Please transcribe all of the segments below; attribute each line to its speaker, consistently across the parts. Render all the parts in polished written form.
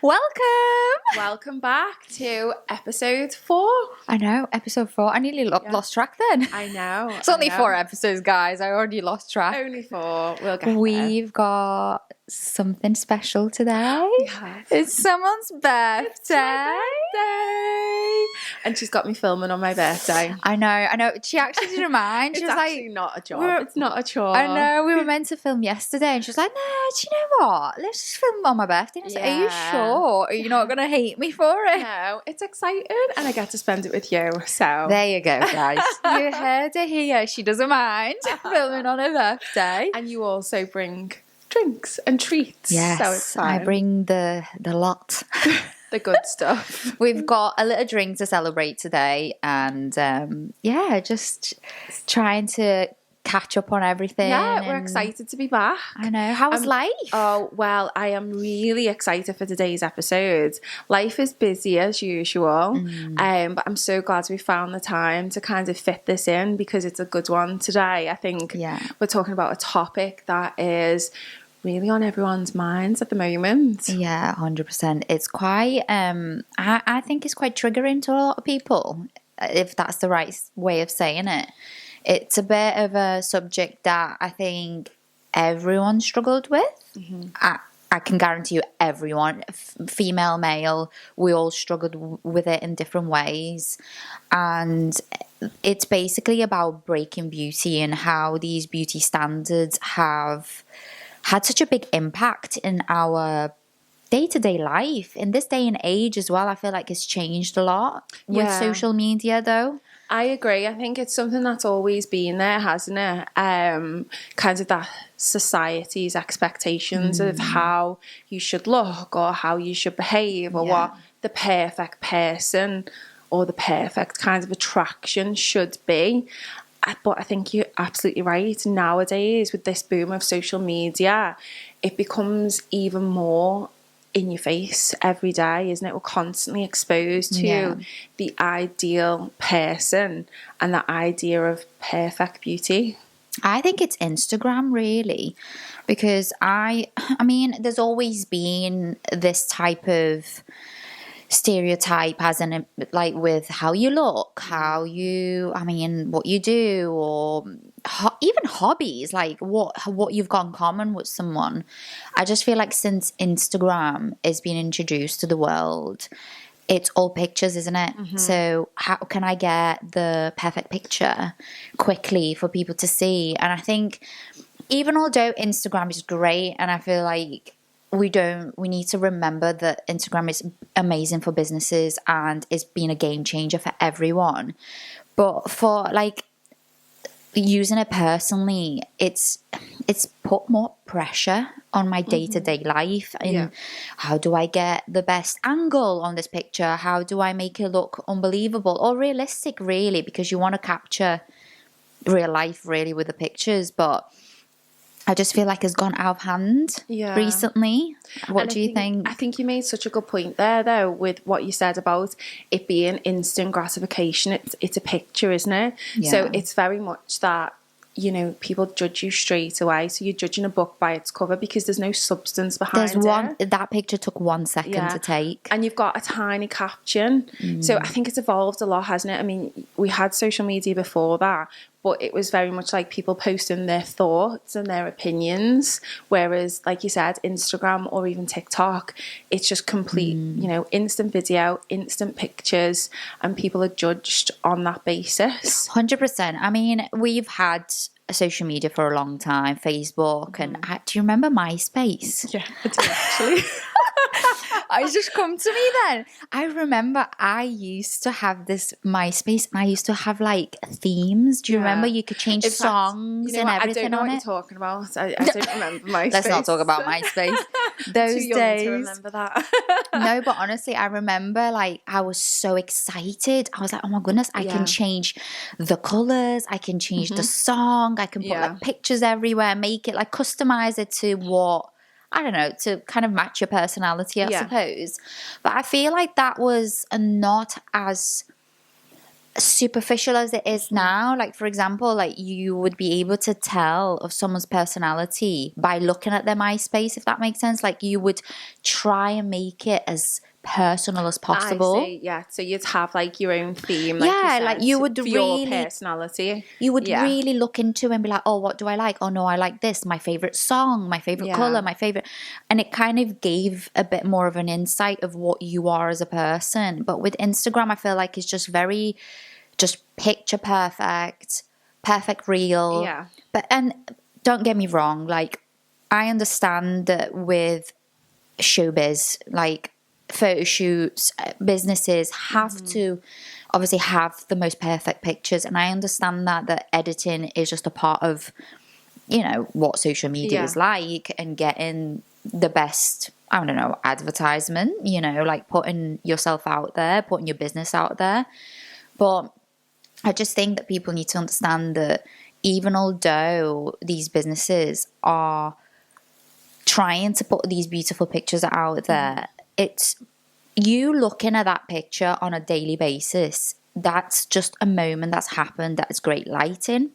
Speaker 1: Welcome back to episode 4.
Speaker 2: I know, episode 4. I nearly lost track then.
Speaker 1: I know.
Speaker 2: It's only 4 episodes, guys. I already lost track.
Speaker 1: Only 4. We'll get there.
Speaker 2: We've got something special today.
Speaker 1: Yes.
Speaker 2: It's someone's birthday.
Speaker 1: It's my birthday. And she's got me filming on my birthday.
Speaker 2: I know. She actually didn't mind. She
Speaker 1: It's
Speaker 2: was
Speaker 1: actually
Speaker 2: like,
Speaker 1: not a job. It's not a chore.
Speaker 2: I know, we were meant to film yesterday and she was like, no, do you know what? Let's just film on my birthday. And I was like, are you sure? Are you not going to hate me for it?
Speaker 1: No, it's exciting and I get to spend it with you. So
Speaker 2: there you go, guys. You heard her here. She doesn't mind filming on her birthday.
Speaker 1: And you also bring drinks and treats.
Speaker 2: Yes,
Speaker 1: so it's fine.
Speaker 2: I bring the lot.
Speaker 1: The good stuff.
Speaker 2: We've got a little drink to celebrate today and just trying to catch up on everything.
Speaker 1: Yeah, we're excited to be back.
Speaker 2: I know. How was life?
Speaker 1: Oh, well, I am really excited for today's episode. Life is busy as usual, but I'm so glad we found the time to kind of fit this in because it's a good one today. I think we're talking about a topic that is really on everyone's minds at the moment.
Speaker 2: Yeah, 100%. It's quite, I think it's quite triggering to a lot of people, if that's the right way of saying it. It's a bit of a subject that I think everyone struggled with. Mm-hmm. I can guarantee you everyone, female, male, we all struggled with it in different ways. And it's basically about breaking beauty and how these beauty standards have had such a big impact in our day-to-day life. In this day and age as well, I feel like it's changed a lot with social media though.
Speaker 1: I agree. I think it's something that's always been there, hasn't it? Kind of that society's expectations of how you should look or how you should behave or what the perfect person or the perfect kind of attraction should be. But I think you're absolutely right. Nowadays, with this boom of social media, it becomes even more in your face every day, isn't it? We're constantly exposed to the ideal person and the idea of perfect beauty.
Speaker 2: I think it's Instagram really, because I mean, there's always been this type of stereotype as in like with how you look, what you do, or even hobbies, like what you've got in common with someone. I just feel like since Instagram is being introduced to the world, it's all pictures, isn't it? Mm-hmm. So how can I get the perfect picture quickly for people to see? And I think even although Instagram is great, and I feel like we need to remember that Instagram is amazing for businesses and is being a game changer for everyone. But for like using it personally, it's put more pressure on my day-to-day life. And how do I get the best angle on this picture? How do I make it look unbelievable or realistic, really? Because you want to capture real life really with the pictures, but I just feel like it's gone out of hand recently. What do you think?
Speaker 1: I think you made such a good point there, though, with what you said about it being instant gratification. It's a picture, isn't it? Yeah. So it's very much that, you know, people judge you straight away. So you're judging a book by its cover because there's no substance behind it.
Speaker 2: That picture took 1 second to take.
Speaker 1: And you've got a tiny caption. So I think it's evolved a lot, hasn't it? I mean, we had social media before that, but it was very much like people posting their thoughts and their opinions. Whereas, like you said, Instagram or even TikTok, it's just complete, instant video, instant pictures, and people are judged on that basis.
Speaker 2: 100%. I mean, we've had social media for a long time, Facebook, and do you remember MySpace?
Speaker 1: Yeah, I do actually.
Speaker 2: It's just come to me then. I remember I used to have this MySpace and I used to have like themes. Do you remember you could change songs and everything on it?
Speaker 1: I don't know what you're talking about. I don't remember MySpace.
Speaker 2: Let's not talk about MySpace. Those
Speaker 1: too young
Speaker 2: days.
Speaker 1: to remember that.
Speaker 2: No, but honestly, I remember like I was so excited. I was like, oh my goodness, I can change the colours. I can change the song. I can put like pictures everywhere, make it like customize it to what, I don't know, to kind of match your personality, I suppose. But I feel like that was not as superficial as it is now, like for example, like you would be able to tell of someone's personality by looking at their MySpace, if that makes sense. Like you would try and make it as personal as possible.
Speaker 1: I see, yeah. So you'd have like your own theme, like
Speaker 2: Yeah,
Speaker 1: you
Speaker 2: like
Speaker 1: said,
Speaker 2: you would
Speaker 1: for
Speaker 2: really,
Speaker 1: your personality.
Speaker 2: you would
Speaker 1: Yeah.
Speaker 2: really look into and be like, oh, what do I like? Oh no, I like this, my favorite song, my favorite color, my favorite, and it kind of gave a bit more of an insight of what you are as a person. But with Instagram, I feel like it's just very just picture perfect reel.
Speaker 1: Yeah.
Speaker 2: But and don't get me wrong, like I understand that with showbiz, like photo shoots, businesses have to obviously have the most perfect pictures, and I understand that editing is just a part of, you know, what social media is like, and getting the best, I don't know, advertisement, you know, like putting yourself out there, putting your business out there. But I just think that people need to understand that even although these businesses are trying to put these beautiful pictures out there, it's you looking at that picture on a daily basis. That's just a moment that's happened. That's great lighting.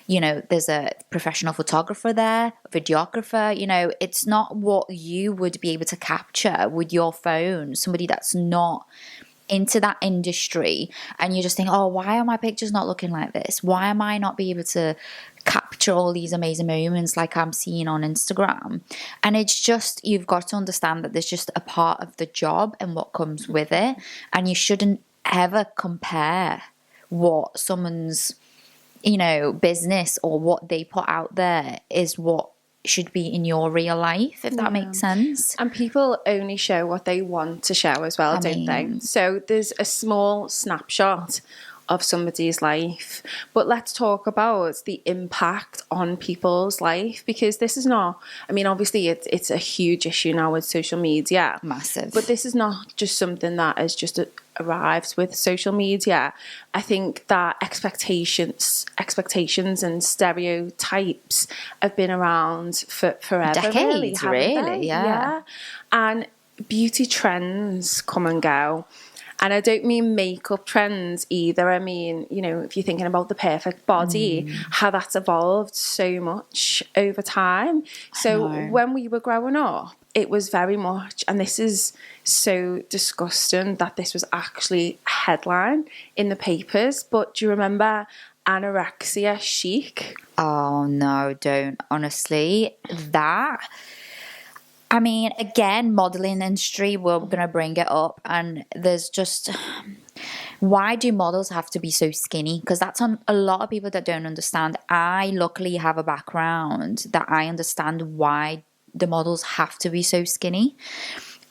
Speaker 2: You know, there's a professional photographer there, a videographer. You know, it's not what you would be able to capture with your phone. Somebody that's not into that industry, and you just think, oh, why are my pictures not looking like this? Why am I not be able to capture all these amazing moments like I'm seeing on Instagram? And it's just, you've got to understand that there's just a part of the job and what comes with it, and you shouldn't ever compare what someone's, you know, business or what they put out there is what should be in your real life, if that makes sense.
Speaker 1: And people only show what they want to show as well, don't they? So there's a small snapshot of somebody's life, but let's talk about the impact on people's life, because this is not, I mean, obviously it's a huge issue now with social media.
Speaker 2: Massive.
Speaker 1: But this is not just something that has just arrived with social media. I think that expectations and stereotypes have been around for forever.
Speaker 2: Decades, really,
Speaker 1: yeah. And beauty trends come and go. And I don't mean makeup trends either. I mean, you know, if you're thinking about the perfect body, how that's evolved so much over time. So when we were growing up, it was very much, and this is so disgusting that this was actually a headline in the papers, but do you remember anorexia chic?
Speaker 2: Oh no, don't. Honestly, that, I mean, again, modeling industry, we're going to bring it up, and there's just, why do models have to be so skinny? Because that's on a lot of people that don't understand. I luckily have a background that I understand why the models have to be so skinny,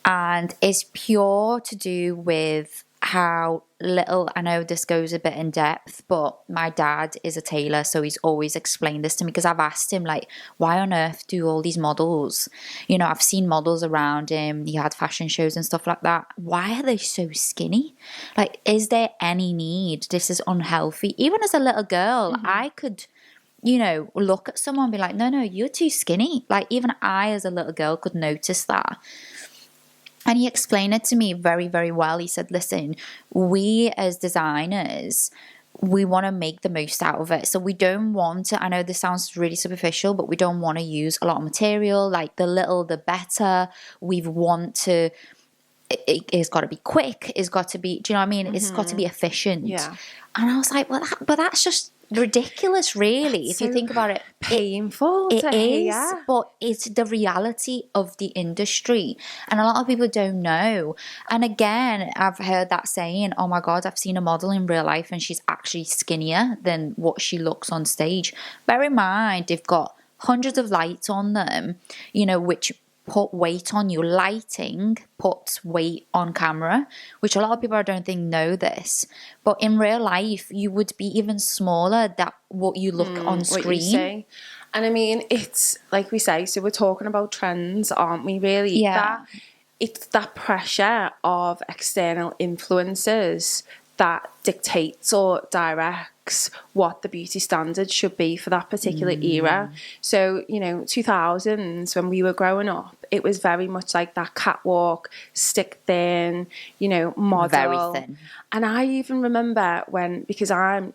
Speaker 2: and it's pure to do with how little, I know this goes a bit in depth, but my dad is a tailor, so he's always explained this to me, because I've asked him, like, why on earth do all these models, you know, I've seen models around him, he had fashion shows and stuff like that, why are they so skinny? Like, is there any need? This is unhealthy. Even as a little girl, I could, you know, look at someone and be like, no, you're too skinny. Like, even I as a little girl could notice that. And he explained it to me very, very well. He said, listen, we as designers, we want to make the most out of it. So we don't want to, I know this sounds really superficial, but we don't want to use a lot of material. Like, the little, the better. We want to, it's got to be quick. It's got to be, do you know what I mean? It's got to be efficient.
Speaker 1: Yeah.
Speaker 2: And I was like, well, but that's just ridiculous, really. If you think about it,
Speaker 1: painful.
Speaker 2: It is, but it's the reality of the industry, and a lot of people don't know. And again, I've heard that saying, oh my god, I've seen a model in real life and she's actually skinnier than what she looks on stage. Bear in mind, they've got hundreds of lights on them, you know, which put weight on you. Lighting puts weight on camera, which a lot of people I don't think know this. But in real life, you would be even smaller than what you look on screen.
Speaker 1: And I mean, it's like we say, so we're talking about trends, aren't we, really?
Speaker 2: Yeah.
Speaker 1: It's that pressure of external influences that dictates or directs reflects what the beauty standards should be for that particular era. So, 2000s, when we were growing up, it was very much like that catwalk, stick thin, model.
Speaker 2: Very thin.
Speaker 1: And I even remember because I've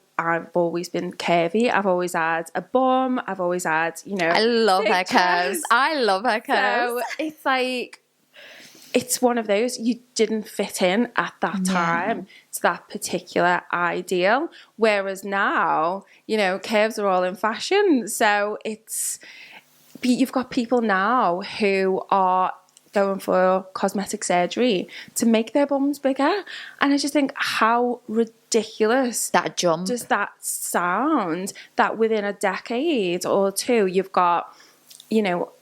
Speaker 1: always been curvy. I've always had a bum. I've always had,
Speaker 2: I love her curves.
Speaker 1: chest.
Speaker 2: I love her curves.
Speaker 1: So it's like, it's one of those, you didn't fit in at that time to that particular ideal. Whereas now, curves are all in fashion. So you've got people now who are going for cosmetic surgery to make their bums bigger. And I just think, how ridiculous
Speaker 2: That jump.
Speaker 1: does that sound, that within a decade or two, you've got,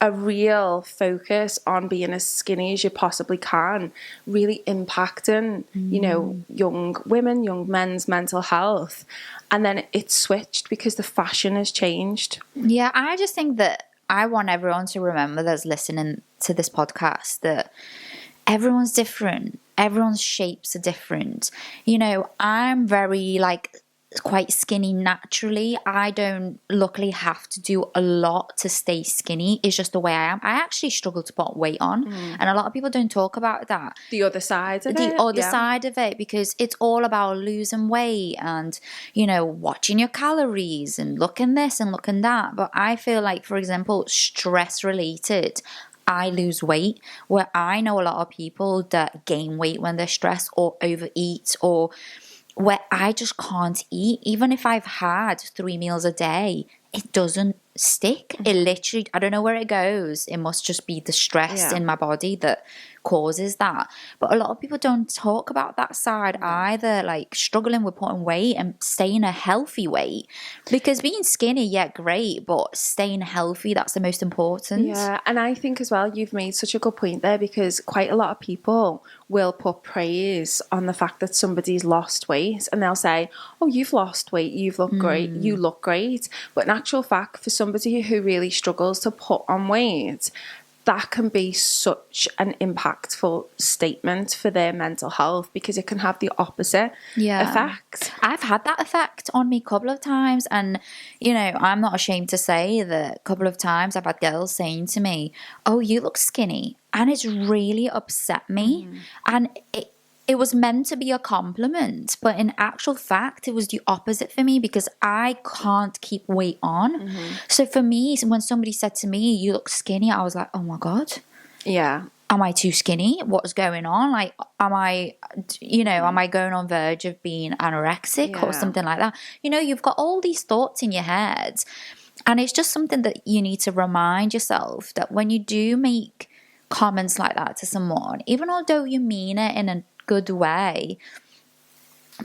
Speaker 1: a real focus on being as skinny as you possibly can, really impacting, young women, young men's mental health. And then it's switched because the fashion has changed.
Speaker 2: Yeah, I just think that I want everyone to remember that's listening to this podcast that everyone's different. Everyone's shapes are different. I'm very quite skinny naturally. I don't luckily have to do a lot to stay skinny. It's just the way I am. I actually struggle to put weight on, and a lot of people don't talk about that.
Speaker 1: The other side of it.
Speaker 2: The other side of it, because it's all about losing weight and, watching your calories and looking this and looking that. But I feel like, for example, stress related, I lose weight, where I know a lot of people that gain weight when they're stressed or overeat, or where I just can't eat. Even if I've had 3 meals a day, it doesn't stick. It literally, I don't know where it goes. It must just be the stress in my body that causes that. But a lot of people don't talk about that side either, struggling with putting weight and staying a healthy weight. Because being skinny, great, but staying healthy, that's the most important.
Speaker 1: Yeah, and I think as well, you've made such a good point there, because quite a lot of people will put praise on the fact that somebody's lost weight, and they'll say, oh, you've lost weight, you've looked great, you look great. But in actual fact, for somebody who really struggles to put on weight, that can be such an impactful statement for their mental health, because it can have the opposite effect.
Speaker 2: I've had that effect on me a couple of times, and I'm not ashamed to say that a couple of times I've had girls saying to me, oh, you look skinny, and it's really upset me. And it was meant to be a compliment, but in actual fact, it was the opposite for me, because I can't keep weight on. So for me, when somebody said to me, you look skinny, I was like, oh my God.
Speaker 1: Yeah.
Speaker 2: Am I too skinny? What's going on? Am I going on verge of being anorexic or something like that? You've got all these thoughts in your head, and it's just something that you need to remind yourself that when you do make comments like that to someone, even although you mean it in a good way,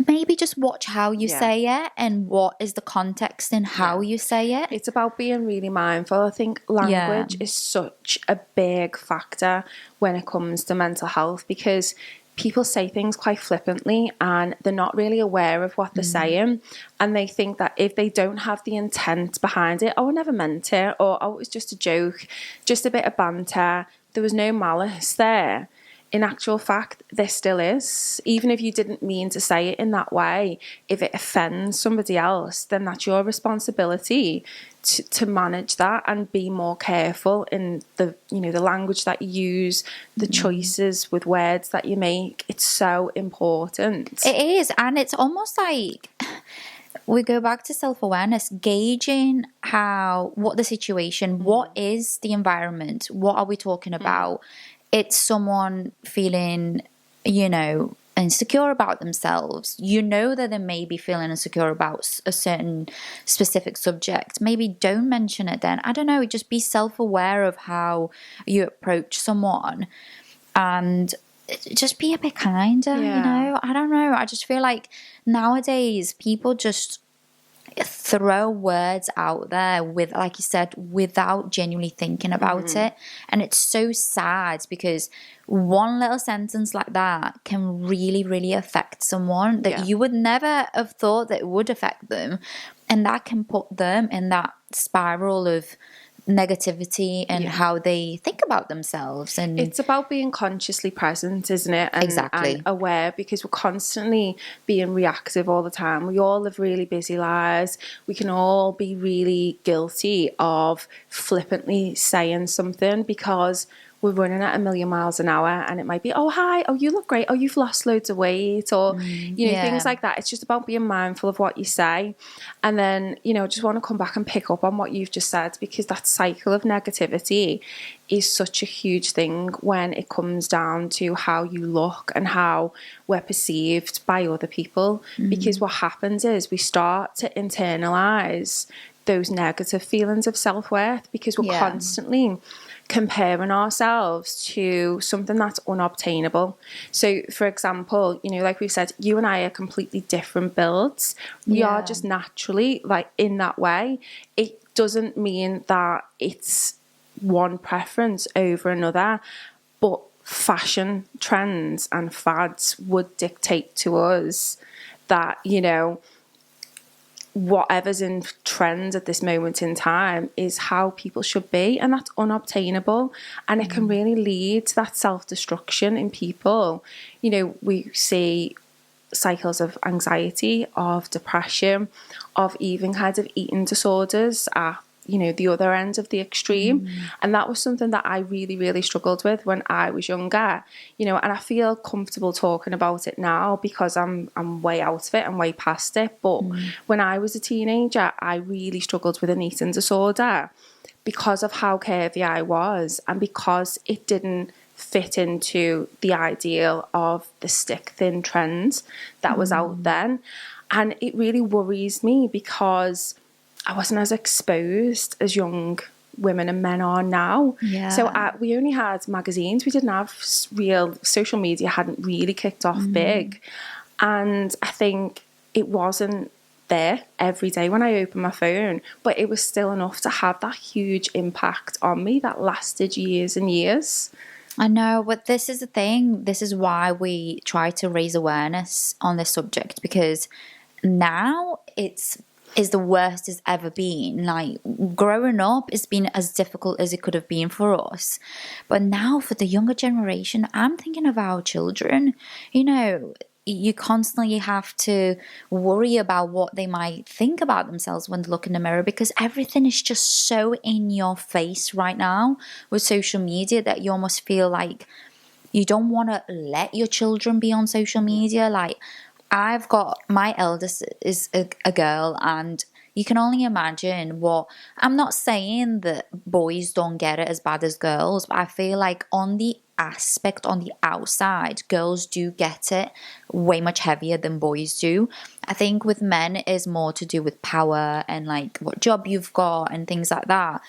Speaker 2: maybe just watch how you say it and what is the context in how you say it.
Speaker 1: It's about being really mindful. I think language is such a big factor when it comes to mental health, because people say things quite flippantly and they're not really aware of what they're saying, and they think that if they don't have the intent behind it, oh, I never meant it, or oh, it was just a joke, just a bit of banter, there was no malice there. In actual fact, there still is. Even if you didn't mean to say it in that way, if it offends somebody else, then that's your responsibility to manage that and be more careful in the language that you use, the choices with words that you make. It's so important.
Speaker 2: It is, and it's almost like we go back to self-awareness, gauging what the situation, what is the environment, what are we talking about. It's someone feeling, insecure about themselves. That they may be feeling insecure about a certain specific subject. Maybe don't mention it then. I don't know. Just be self-aware of how you approach someone, and just be a bit kinder, I don't know. I just feel like nowadays people just throw words out there like you said, without genuinely thinking about it, and it's so sad, because one little sentence like that can really, really affect someone that you would never have thought that it would affect them, and that can put them in that spiral of negativity and how they think about themselves. And
Speaker 1: it's about being consciously present, isn't it? And aware, because we're constantly being reactive all the time. We all live really busy lives. We can all be really guilty of flippantly saying something because we're running at 1,000,000 miles an hour, and it might be, oh, hi, oh, you look great, oh, you've lost loads of weight, or things like that. It's just about being mindful of what you say. And then, just want to come back and pick up on what you've just said, because that cycle of negativity is such a huge thing when it comes down to how you look and how we're perceived by other people. Because what happens is we start to internalize those negative feelings of self-worth, because we're constantly comparing ourselves to something that's unobtainable. So, for example, like we said, you and I are completely different builds. We are just naturally like in that way. It doesn't mean that it's one preference over another, but fashion trends and fads would dictate to us that, whatever's in trend at this moment in time is how people should be, and that's unobtainable, and it can really lead to that self-destruction in people. We see cycles of anxiety, of depression, of even kind of eating disorders at the other end of the extreme. And that was something that I really, really struggled with when I was younger, and I feel comfortable talking about it now because I'm way out of it and way past it. But when I was a teenager, I really struggled with an eating disorder because of how curvy I was, and because it didn't fit into the ideal of the stick thin trend that was out then. And it really worries me because I wasn't as exposed as young women and men are now. So we only had magazines. We didn't have real social media, hadn't really kicked off big. And I think it wasn't there every day when I opened my phone, but it was still enough to have that huge impact on me that lasted years and years.
Speaker 2: I know, but this is the thing. This is why we try to raise awareness on this subject, because now is the worst it's ever been. Like, growing up has been as difficult as it could have been for us, but now for the younger generation, I'm thinking of our children. You constantly have to worry about what they might think about themselves when they look in the mirror, because everything is just so in your face right now with social media that you almost feel like you don't want to let your children be on social media. Like, I've got, my eldest is a girl, and you can only imagine what, I'm not saying that boys don't get it as bad as girls, but I feel like on the outside, girls do get it way much heavier than boys do. I think with men it is more to do with power and like what job you've got and things like that,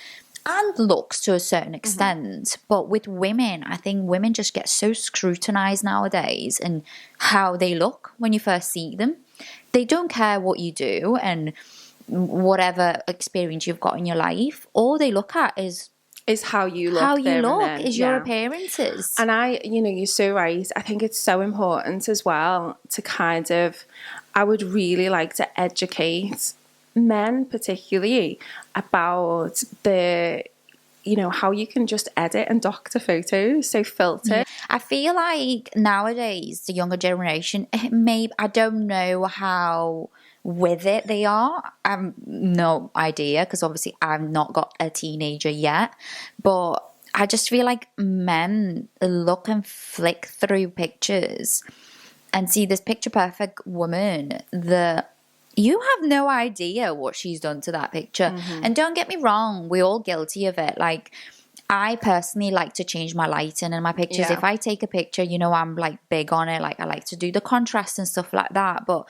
Speaker 2: and looks to a certain extent. But with women, I think women just get so scrutinized nowadays and how they look when you first see them. They don't care what you do and whatever experience you've got in your life. All they look at is
Speaker 1: how you look.
Speaker 2: Your appearances.
Speaker 1: And you're so right. I think it's so important as well to kind of, I would really like to educate men particularly about the how you can just edit and doctor photos, so filter.
Speaker 2: I feel like nowadays the younger generation, I don't know how with it they are. I have no idea, because obviously I've not got a teenager yet, but I just feel like men look and flick through pictures and see this picture perfect woman that you have no idea what she's done to that picture. And don't get me wrong, we're all guilty of it. Like, I personally like to change my lighting in my pictures. If I take a picture, I'm like big on it. Like, I like to do the contrast and stuff like that. But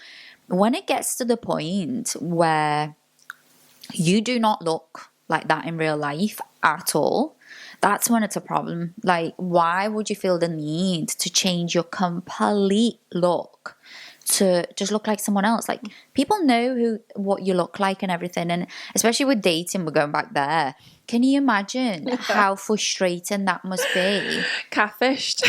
Speaker 2: when it gets to the point where you do not look like that in real life at all, that's when it's a problem. Like, why would you feel the need to change your complete look to just look like someone else? Like, people know what you look like and everything, and especially with dating, we're going back there. Can you imagine how frustrating that must be?
Speaker 1: Catfished.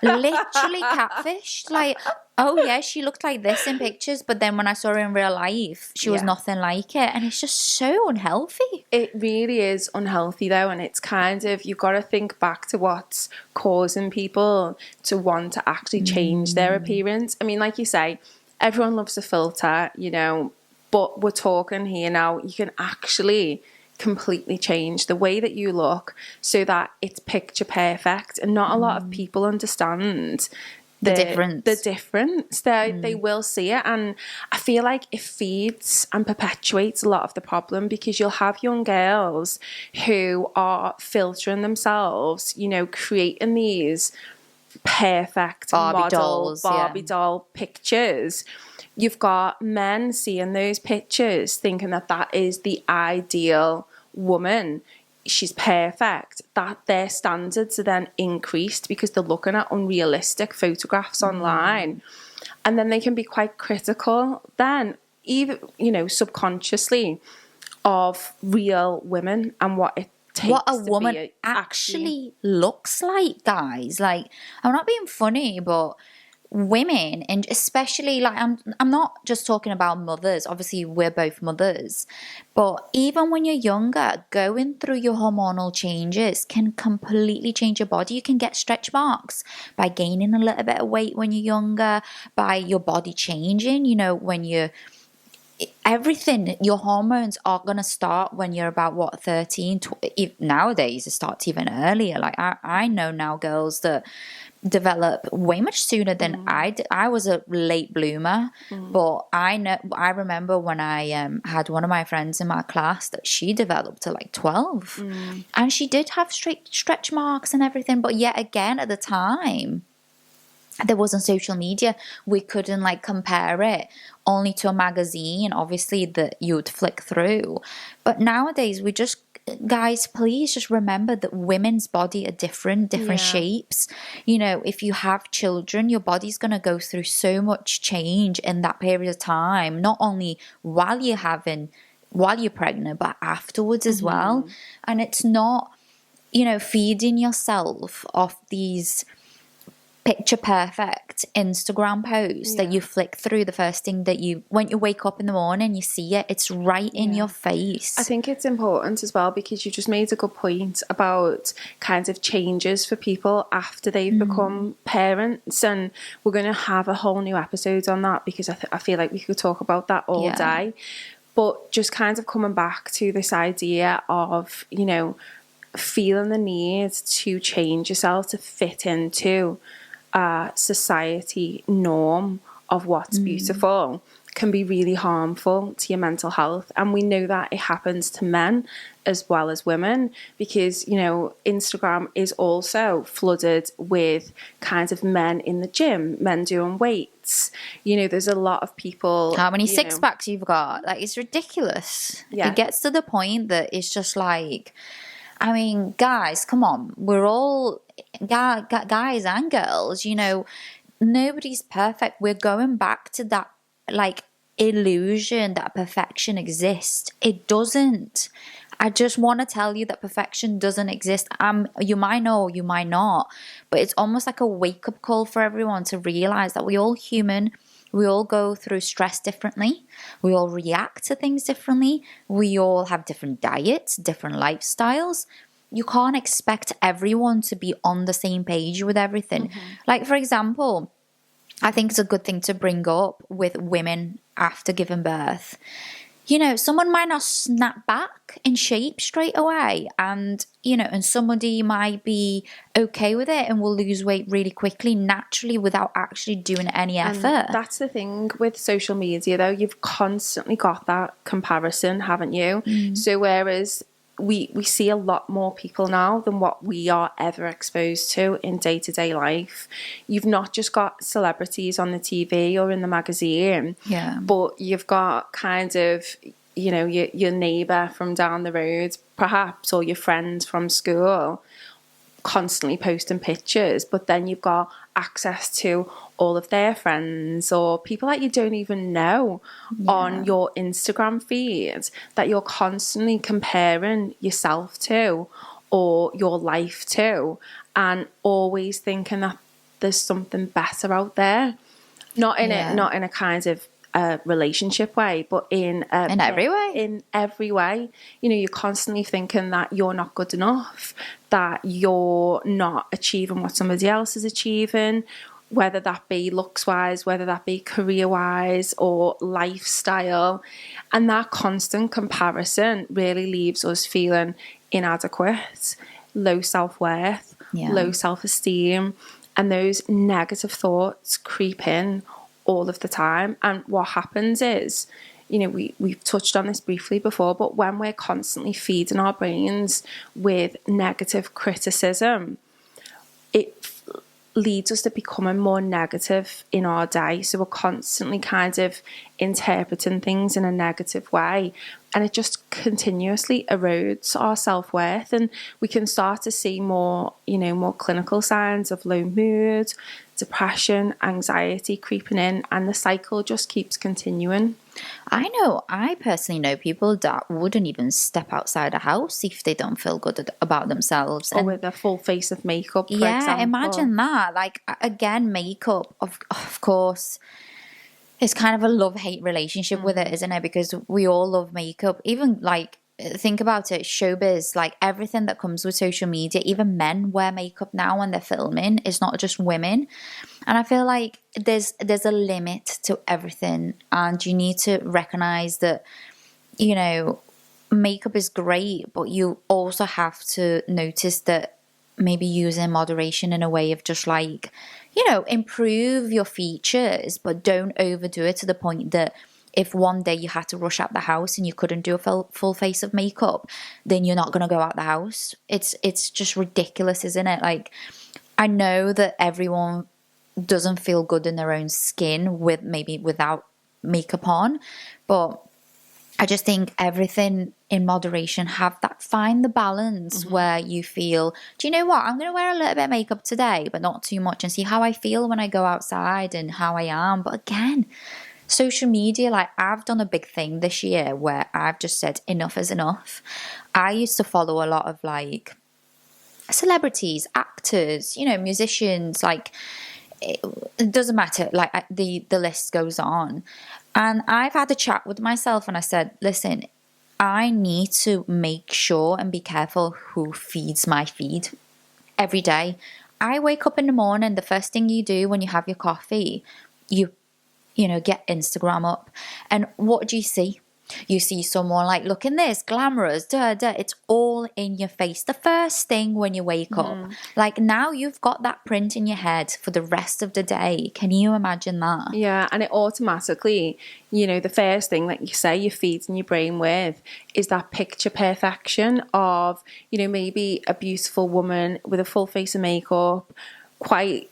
Speaker 2: literally catfished. Like, oh yeah, she looked like this in pictures, but then when I saw her in real life, she was nothing like it. And it's just so unhealthy.
Speaker 1: It really is unhealthy though, and it's kind of, you've got to think back to what's causing people to want to actually change their appearance. I mean, like you say, everyone loves a filter, you know, but we're talking here now, you can actually completely change the way that you look so that it's picture perfect, and not a lot of people understand
Speaker 2: The difference.
Speaker 1: They will see it, and I feel like it feeds and perpetuates a lot of the problem, because you'll have young girls who are filtering themselves, you know, creating these perfect Barbie doll pictures. You've got men seeing those pictures thinking that that is the ideal woman. She's perfect. That their standards are then increased because they're looking at unrealistic photographs online. And then they can be quite critical then, even, you know, subconsciously, of real women and what it takes,
Speaker 2: what a woman actually looks like, guys. Like, I'm not being funny, but women, and especially, like, I'm not just talking about mothers, obviously we're both mothers, but even when you're younger, going through your hormonal changes can completely change your body. You can get stretch marks by gaining a little bit of weight when you're younger, by your body changing, you know, when you're everything, your hormones are going to start when you're about 13. Nowadays it starts even earlier. Like, I know now girls that develop way much sooner than I did. I was a late bloomer, but I remember when I had one of my friends in my class that she developed at like 12, and she did have stretch marks and everything, but yet again, at the time there wasn't social media. We couldn't like compare it only to a magazine, obviously, that you'd flick through. But nowadays we just, guys, please just remember that women's body are different shapes. You know, if you have children, your body's going to go through so much change in that period of time, not only while you're pregnant, but afterwards as well. And it's not, you know, feeding yourself off these picture perfect Instagram posts that you flick through. The first thing that when you wake up in the morning, you see it, it's right in your face.
Speaker 1: I think it's important as well, because you just made a good point about kind of changes for people after they've become parents, and we're going to have a whole new episode on that, because I feel like we could talk about that all day. But just kind of coming back to this idea of, you know, feeling the need to change yourself to fit into society norm of what's beautiful can be really harmful to your mental health. And we know that it happens to men as well as women, because, you know, Instagram is also flooded with kind of men in the gym, men doing weights. You know, there's a lot of people.
Speaker 2: How many six packs you've got? Like, it's ridiculous. It gets to the point that it's just like, I mean, guys, come on. We're all guys and girls, you know, nobody's perfect. We're going back to that, like, illusion that perfection exists. It doesn't. I just want to tell you that perfection doesn't exist. You might know, you might not, but it's almost like a wake-up call for everyone to realize that we're all human. We all go through stress differently. We all react to things differently. We all have different diets, different lifestyles. You can't expect everyone to be on the same page with everything. Like, for example, I think it's a good thing to bring up with women after giving birth. You know, someone might not snap back in shape straight away, and, you know, and somebody might be okay with it and will lose weight really quickly, naturally, without actually doing any effort.
Speaker 1: And that's the thing with social media, though. You've constantly got that comparison, haven't you? So whereas we see a lot more people now than what we are ever exposed to in day-to-day life. You've not just got celebrities on the TV or in the magazine, but you've got kind of, you know, your neighbour from down the road, perhaps, or your friends from school, constantly posting pictures. But then you've got access to all of their friends or people that you don't even know on your Instagram feed, that you're constantly comparing yourself to or your life to, and always thinking that there's something better out there. Not in a kind of relationship way, but in
Speaker 2: every way.
Speaker 1: In every way. You know, you're constantly thinking that you're not good enough, that you're not achieving what somebody else is achieving, whether that be looks wise, whether that be career wise or lifestyle. And that constant comparison really leaves us feeling inadequate, low self-worth, low self-esteem, and those negative thoughts creep in all of the time. And what happens is, you know, we've touched on this briefly before, but when we're constantly feeding our brains with negative criticism, it leads us to becoming more negative in our day. So we're constantly kind of interpreting things in a negative way, and it just continuously erodes our self-worth. And we can start to see more clinical signs of low mood, depression, anxiety creeping in, and the cycle just keeps continuing.
Speaker 2: I personally know people that wouldn't even step outside a house if they don't feel good about themselves.
Speaker 1: Or with a full face of makeup, for example.
Speaker 2: Imagine that. Like, again, makeup, of course, it's kind of a love-hate relationship with it, isn't it? Because we all love makeup. Even, like, think about it, showbiz, like everything that comes with social media, even men wear makeup now when they're filming. It's not just women. And I feel like there's a limit to everything, and you need to recognize that, you know, makeup is great, but you also have to notice that maybe use in moderation in a way of just like, you know, improve your features, but don't overdo it to the point that if one day you had to rush out the house and you couldn't do a full face of makeup, then you're not going to go out the house. It's just ridiculous, isn't it? Like, I know that everyone doesn't feel good in their own skin without makeup on, but I just think everything in moderation, find the balance where you feel, do you know what, I'm going to wear a little bit of makeup today, but not too much, and see how I feel when I go outside and how I am. But again, social media, like, I've done a big thing this year where I've just said enough is enough. I used to follow a lot of like celebrities, actors, you know, musicians, like it doesn't matter, like the list goes on. And I've had a chat with myself and I said, listen, I need to make sure and be careful who feeds my feed every day. I wake up in the morning, the first thing you do when you have your coffee, you know, get Instagram up. And what do you see? You see someone like, look in this, glamorous, it's all in your face. The first thing when you wake up, like now you've got that print in your head for the rest of the day. Can you imagine that?
Speaker 1: Yeah, and it automatically, you know, the first thing that you say you're feeding your brain with is that picture perfection of, you know, maybe a beautiful woman with a full face of makeup, quite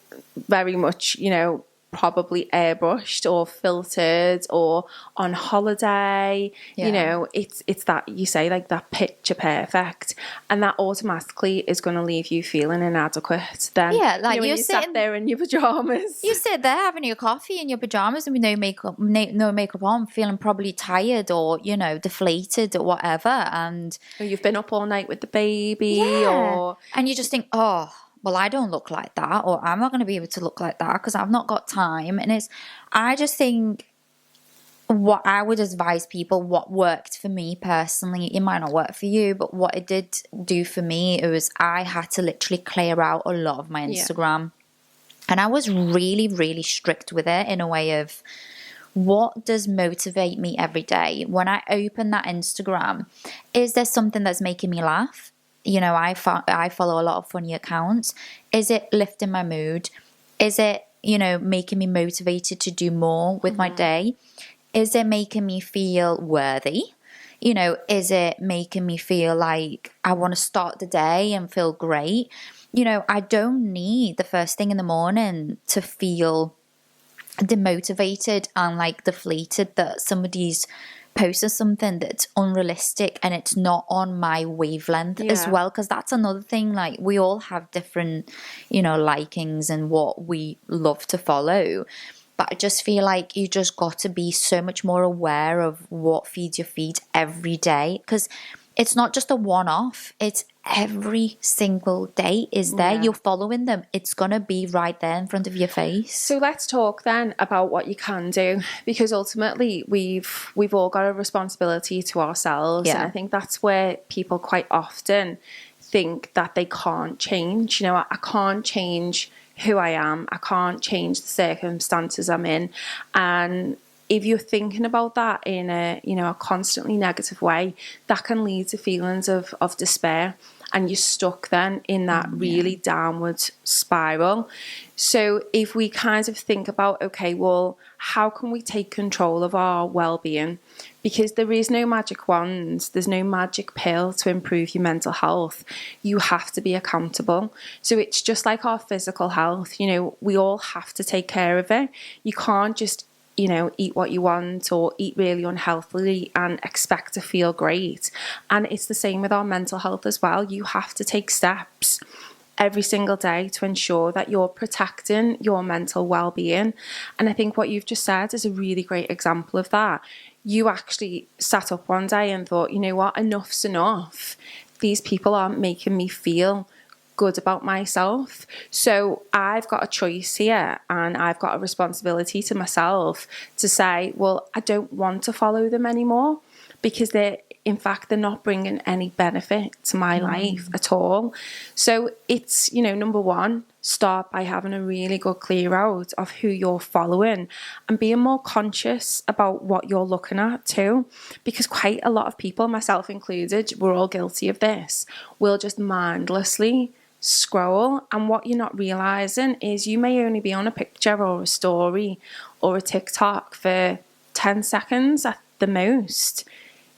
Speaker 1: very much, you know, probably airbrushed or filtered or on holiday. You know, it's that, you say, like that picture perfect, and that automatically is going to leave you feeling inadequate. Then
Speaker 2: like,
Speaker 1: you know, you sat there in your pajamas,
Speaker 2: you sit there having your coffee in your pajamas and with no makeup on, feeling probably tired or, you know, deflated or whatever, and
Speaker 1: or you've been up all night with the baby,
Speaker 2: and you just think, oh, well, I don't look like that, or I'm not going to be able to look like that because I've not got time. And I just think what I would advise people, what worked for me personally, it might not work for you, but what it did do for me, it was I had to literally clear out a lot of my Instagram. And I was really, really strict with it in a way of, what does motivate me every day? When I open that Instagram, is there something that's making me laugh? You know, I follow a lot of funny accounts. Is it lifting my mood? Is it, you know, making me motivated to do more with my day? Is it making me feel worthy? You know, is it making me feel like I want to start the day and feel great? You know, I don't need the first thing in the morning to feel demotivated and like deflated that somebody's posted something that's unrealistic and it's not on my wavelength as well, because that's another thing. Like, we all have different, you know, likings and what we love to follow, but I just feel like you just got to be so much more aware of what feeds your feed every day, because it's not just a one-off, it's every single day is there. You're following them. It's going to be right there in front of your face.
Speaker 1: So let's talk then about what you can do, because ultimately we've all got a responsibility to ourselves. And I think that's where people quite often think that they can't change. You know, I can't change who I am. I can't change the circumstances I'm in. And if you're thinking about that in a, you know, a constantly negative way, that can lead to feelings of despair, and you're stuck then in that really downward spiral. So if we kind of think about, okay, well, how can we take control of our well-being? Because there is no magic wand, there's no magic pill to improve your mental health. You have to be accountable. So it's just like our physical health, you know, we all have to take care of it. You can't just, you know, eat what you want or eat really unhealthily and expect to feel great. And it's the same with our mental health as well. You have to take steps every single day to ensure that you're protecting your mental well-being. And I think what you've just said is a really great example of that. You actually sat up one day and thought, you know what, enough's enough. These people aren't making me feel good about myself. So I've got a choice here, and I've got a responsibility to myself to say, well, I don't want to follow them anymore, because they're not bringing any benefit to my life at all. So it's, you know, number one, start by having a really good clear out of who you're following and being more conscious about what you're looking at too. Because quite a lot of people, myself included, we're all guilty of this. We'll just mindlessly scroll, and what you're not realizing is you may only be on a picture or a story or a TikTok for 10 seconds at the most.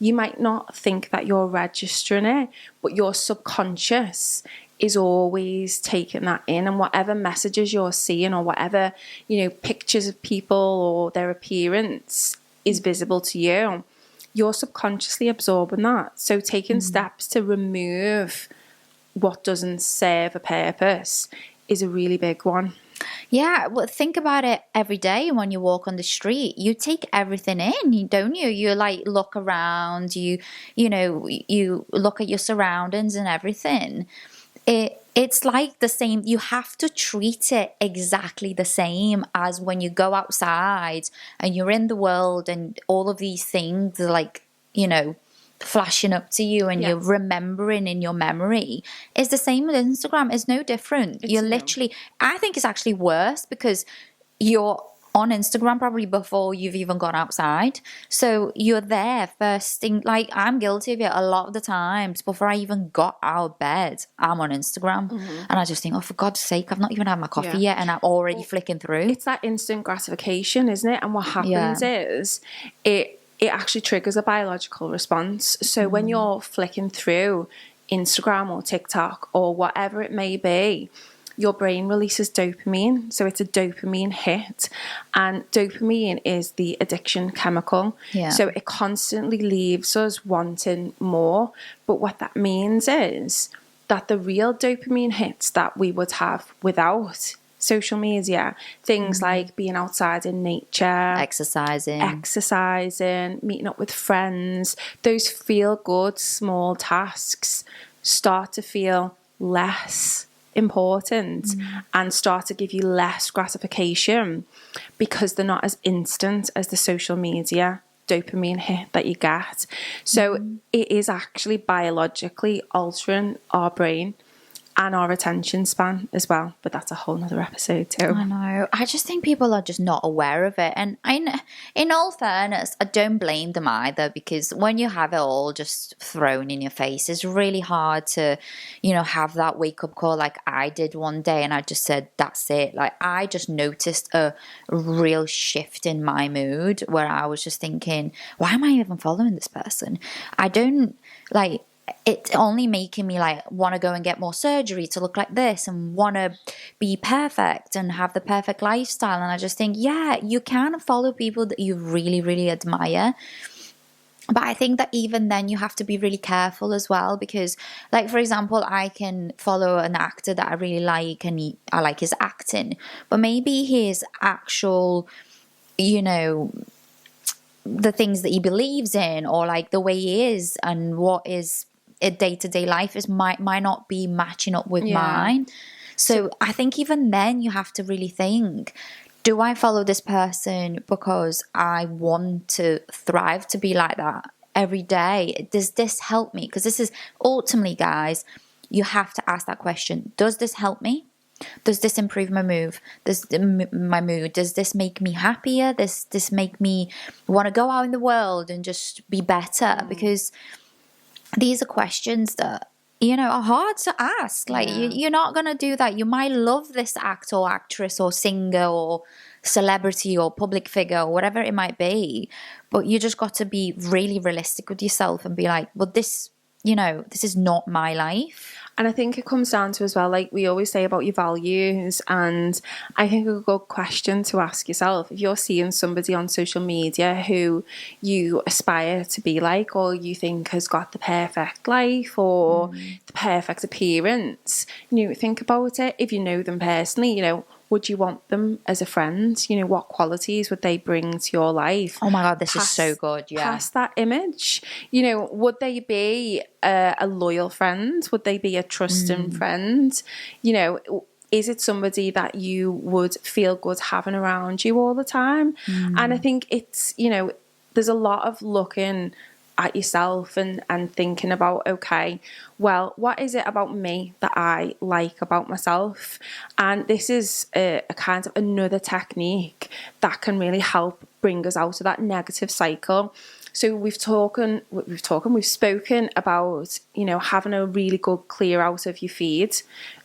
Speaker 1: You might not think that you're registering it, but your subconscious is always taking that in, and whatever messages you're seeing or whatever, you know, pictures of people or their appearance is visible to you, you're subconsciously absorbing that. So taking steps to remove what doesn't serve a purpose is a really big one.
Speaker 2: Yeah, well, think about it every day when you walk on the street. You take everything in, don't you? You like look around, you know, you look at your surroundings and everything. It's like the same. You have to treat it exactly the same as when you go outside and you're in the world and all of these things are like, you know, flashing up to you and you're remembering in your memory. It's the same with Instagram. It's no different. You're literally, I think it's actually worse because you're on Instagram probably before you've even gone outside. So you're there first thing. Like, I'm guilty of it a lot of the times. Before I even got out of bed, I'm on Instagram. And I just think, oh, for God's sake, I've not even had my coffee yet and I'm already flicking through.
Speaker 1: It's that instant gratification, isn't it? And what happens is it actually triggers a biological response. So when you're flicking through Instagram or TikTok or whatever it may be, your brain releases dopamine. So it's a dopamine hit. And dopamine is the addiction chemical. So it constantly leaves us wanting more. But what that means is that the real dopamine hits that we would have without social media, things like being outside in nature, exercising, meeting up with friends, those feel good small tasks start to feel less important and start to give you less gratification because they're not as instant as the social media dopamine hit that you get. So it is actually biologically altering our brain and our attention span as well. But that's a whole nother episode too.
Speaker 2: I know. I just think people are just not aware of it. And in all fairness, I don't blame them either, because when you have it all just thrown in your face, it's really hard to, you know, have that wake up call like I did one day and I just said, that's it. Like, I just noticed a real shift in my mood where I was just thinking, why am I even following this person? I don't like... It's only making me like want to go and get more surgery to look like this and want to be perfect and have the perfect lifestyle. And I just think, yeah, you can follow people that you really, really admire. But I think that even then you have to be really careful as well, because, like, for example, I can follow an actor that I really like and I like his acting, but maybe his actual, you know, the things that he believes in or like the way he is and what is day-to-day life might not be matching up with mine. So I think even then you have to really think, do I follow this person because I want to thrive to be like that every day? Does this help me? Because this is ultimately, guys, you have to ask that question. Does this help me? Does this improve my mood? My mood? Does this make me happier? Does this make me want to go out in the world and just be better? Because these are questions that, are hard to ask. Like, you're not going to do that. You might love this actor or actress or singer or celebrity or public figure or whatever it might be, but you just got to be really realistic with yourself and be like, well, this is not my life.
Speaker 1: And I think it comes down to as well, like we always say about your values, and I think a good question to ask yourself, if you're seeing somebody on social media who you aspire to be like, or you think has got the perfect life or the perfect appearance, think about it. If you know them personally, would you want them as a friend? What qualities would they bring to your life?
Speaker 2: Oh my God, this is so good. Yeah.
Speaker 1: Past that image. Would they be a loyal friend? Would they be a trusting friend? Is it somebody that you would feel good having around you all the time? And I think it's, there's a lot of looking at yourself and thinking about, okay, well, what is it about me that I like about myself? And this is a kind of another technique that can really help bring us out of that negative cycle. So we've spoken about, having a really good clear out of your feed,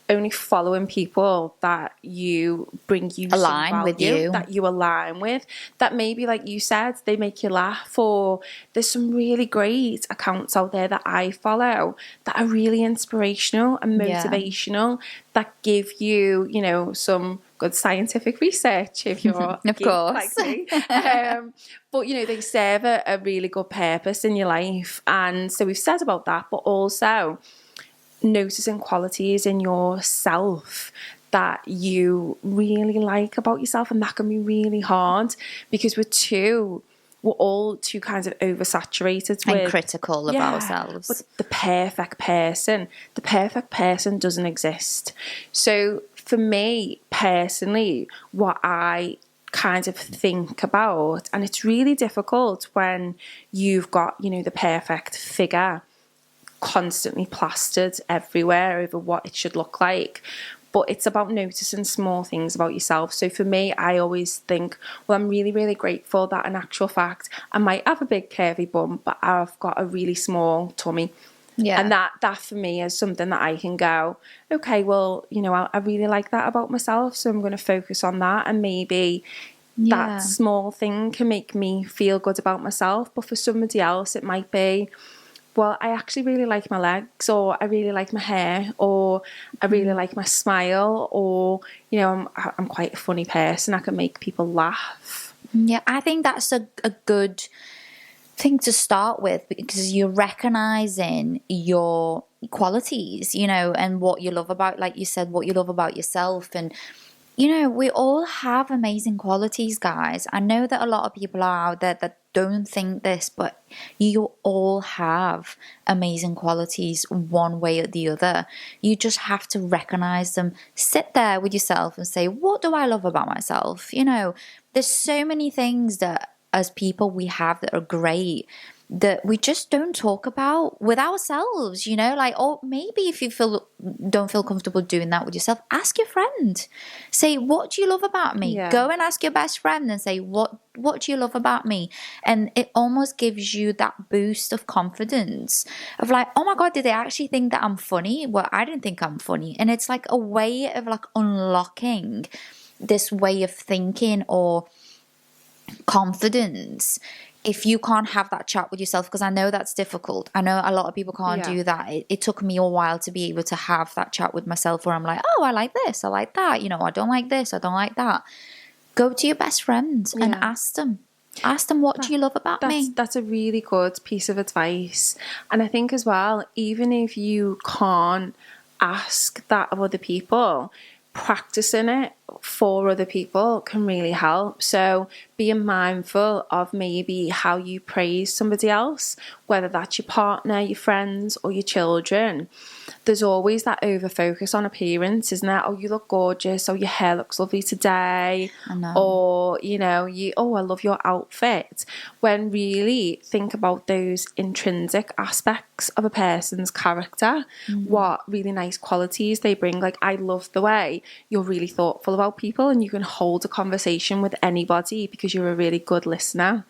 Speaker 1: only following people that you bring you
Speaker 2: align with you,
Speaker 1: that you align with, that maybe, like you said, they make you laugh. Or there's some really great accounts out there that I follow that are really inspirational and motivational, that give you, some good scientific research if you're
Speaker 2: of course
Speaker 1: like me. But they serve a really good purpose in your life. And so we've said about that, but also noticing qualities in yourself that you really like about yourself. And that can be really hard because we're all too kind of oversaturated
Speaker 2: and critical of ourselves.
Speaker 1: But the perfect person doesn't exist. So for me personally, what I kind of think about, and it's really difficult when you've got, the perfect figure constantly plastered everywhere over what it should look like. But it's about noticing small things about yourself. So for me, I always think, well, I'm really, really grateful that in actual fact, I might have a big curvy bum, but I've got a really small tummy. Yeah. And that for me is something that I can go, okay, well, I really like that about myself. So I'm going to focus on that. And maybe that small thing can make me feel good about myself. But for somebody else, it might be, well, I actually really like my legs, or I really like my hair, or I really like my smile, or, I'm quite a funny person. I can make people laugh.
Speaker 2: Yeah, I think that's a good thing to start with, because you're recognizing your qualities, and what you love about, like you said, what you love about yourself. And we all have amazing qualities, guys. I know that a lot of people are out there that don't think this, but you all have amazing qualities one way or the other. You just have to recognize them. Sit there with yourself and say, what do I love about myself? There's so many things that as people we have that are great, that we just don't talk about with ourselves, or maybe if you don't feel comfortable doing that with yourself, ask your friend. Say, what do you love about me? Yeah. Go and ask your best friend and say, what do you love about me? And it almost gives you that boost of confidence of like, oh my God, did they actually think that I'm funny? Well, I didn't think I'm funny. And it's like a way of like unlocking this way of thinking or confidence. If you can't have that chat with yourself, because I know that's difficult. I know a lot of people can't do that. It took me a while to be able to have that chat with myself where I'm like, oh, I like this, I like that. I don't like this, I don't like that. Go to your best friend and ask them. Ask them, what do you love about me?
Speaker 1: That's a really good piece of advice. And I think as well, even if you can't ask that of other people, practicing it for other people can really help. So being mindful of maybe how you praise somebody else, whether that's your partner, your friends, or your children. There's always that over focus on appearance, isn't there? Oh, you look gorgeous. Oh, your hair looks lovely today.
Speaker 2: I know.
Speaker 1: Or, I love your outfit. When really think about those intrinsic aspects of a person's character, what really nice qualities they bring. Like, I love the way you're really thoughtful about people and you can hold a conversation with anybody because you're a really good listener.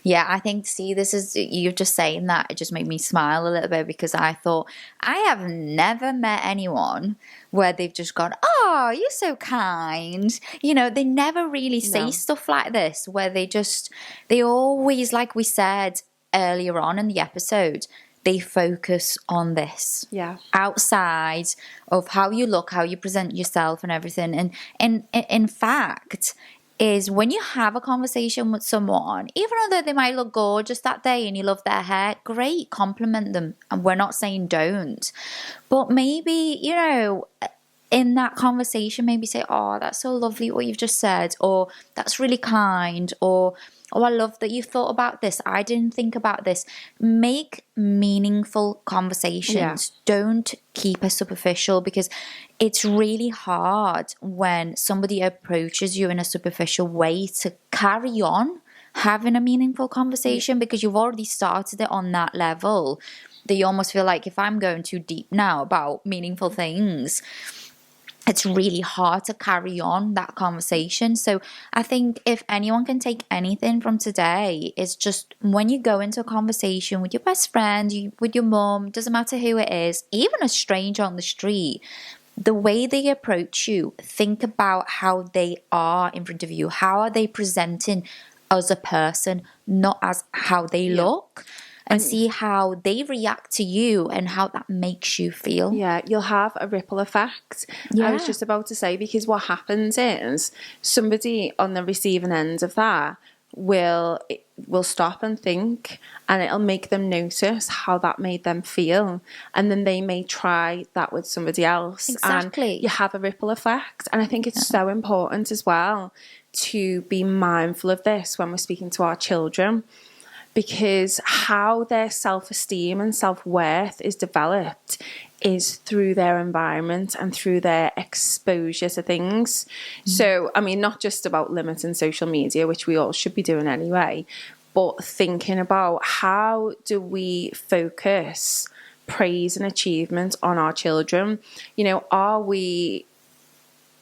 Speaker 2: Yeah, I think, this is, you're just saying that, it just made me smile a little bit, because I thought, I have never met anyone where they've just gone, oh, you're so kind. They never really say stuff like this, where they always, like we said earlier on in the episode, they focus on this.
Speaker 1: Yeah.
Speaker 2: Outside of how you look, how you present yourself and everything. And in fact, is when you have a conversation with someone, even though they might look gorgeous that day and you love their hair, great, compliment them. And we're not saying don't. But maybe, in that conversation, maybe say, oh, that's so lovely what you've just said, or that's really kind, or oh, I love that you thought about this. I didn't think about this. Make meaningful conversations. Yeah. Don't keep it superficial, because it's really hard when somebody approaches you in a superficial way to carry on having a meaningful conversation, because you've already started it on that level that you almost feel like, if I'm going too deep now about meaningful things, it's really hard to carry on that conversation. So I think if anyone can take anything from today, it's just when you go into a conversation with your best friend, with your mum, doesn't matter who it is, even a stranger on the street, the way they approach you, think about how they are in front of you. How are they presenting as a person, not as how they look? And see how they react to you and how that makes you feel. Yeah,
Speaker 1: you'll have a ripple effect. Yeah. I was just about to say, because what happens is somebody on the receiving end of that will stop and think, and it'll make them notice how that made them feel, and then they may try that with somebody else.
Speaker 2: Exactly.
Speaker 1: And you have a ripple effect. And I think it's so important as well to be mindful of this when we're speaking to our children, because how their self-esteem and self-worth is developed is through their environment and through their exposure to things. So, I mean, not just about limiting social media, which we all should be doing anyway, but thinking about how do we focus praise and achievement on our children? Are we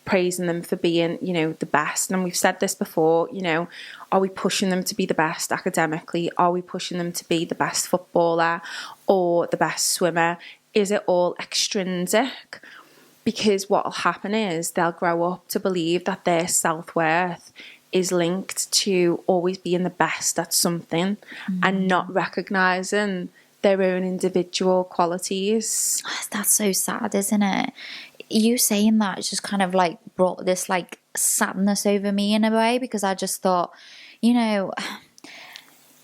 Speaker 1: praising them for being, the best? And we've said this before, are we pushing them to be the best academically? Are we pushing them to be the best footballer or the best swimmer? Is it all extrinsic? Because what will happen is they'll grow up to believe that their self-worth is linked to always being the best at something and not recognising their own individual qualities.
Speaker 2: That's so sad, isn't it? You saying that just kind of like brought this like sadness over me in a way, because I just thought,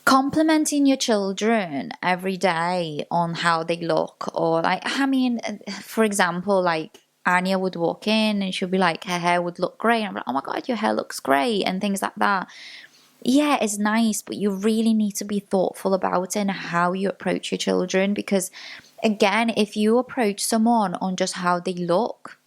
Speaker 2: complimenting your children every day on how they look, or like, I mean, for example, like Anya would walk in and she'll be like, her hair would look great. I'm like, oh my God, your hair looks great, and things like that. Yeah, it's nice, but you really need to be thoughtful about it and how you approach your children, because again, if you approach someone on just how they look,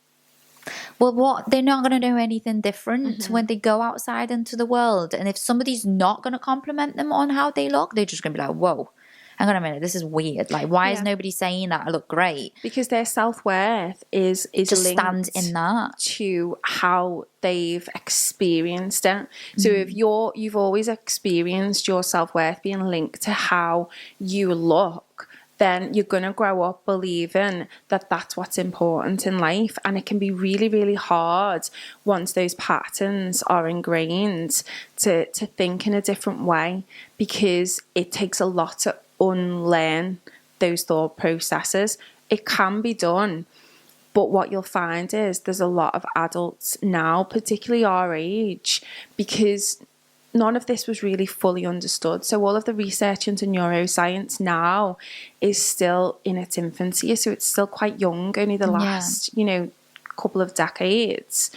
Speaker 2: well, they're not going to do anything different when they go outside into the world. And if somebody's not going to compliment them on how they look, they're just going to be like, whoa, hang on a minute, this is weird. Like, why is nobody saying that I look great?
Speaker 1: Because their self-worth is
Speaker 2: just
Speaker 1: linked
Speaker 2: stands in that
Speaker 1: to how they've experienced it. So if you've always experienced your self-worth being linked to how you look, then you're going to grow up believing that that's what's important in life. And it can be really, really hard once those patterns are ingrained to think in a different way, because it takes a lot to unlearn those thought processes. It can be done, but what you'll find is there's a lot of adults now, particularly our age, because none of this was really fully understood. So all of the research into neuroscience now is still in its infancy. So it's still quite young, only the last, couple of decades.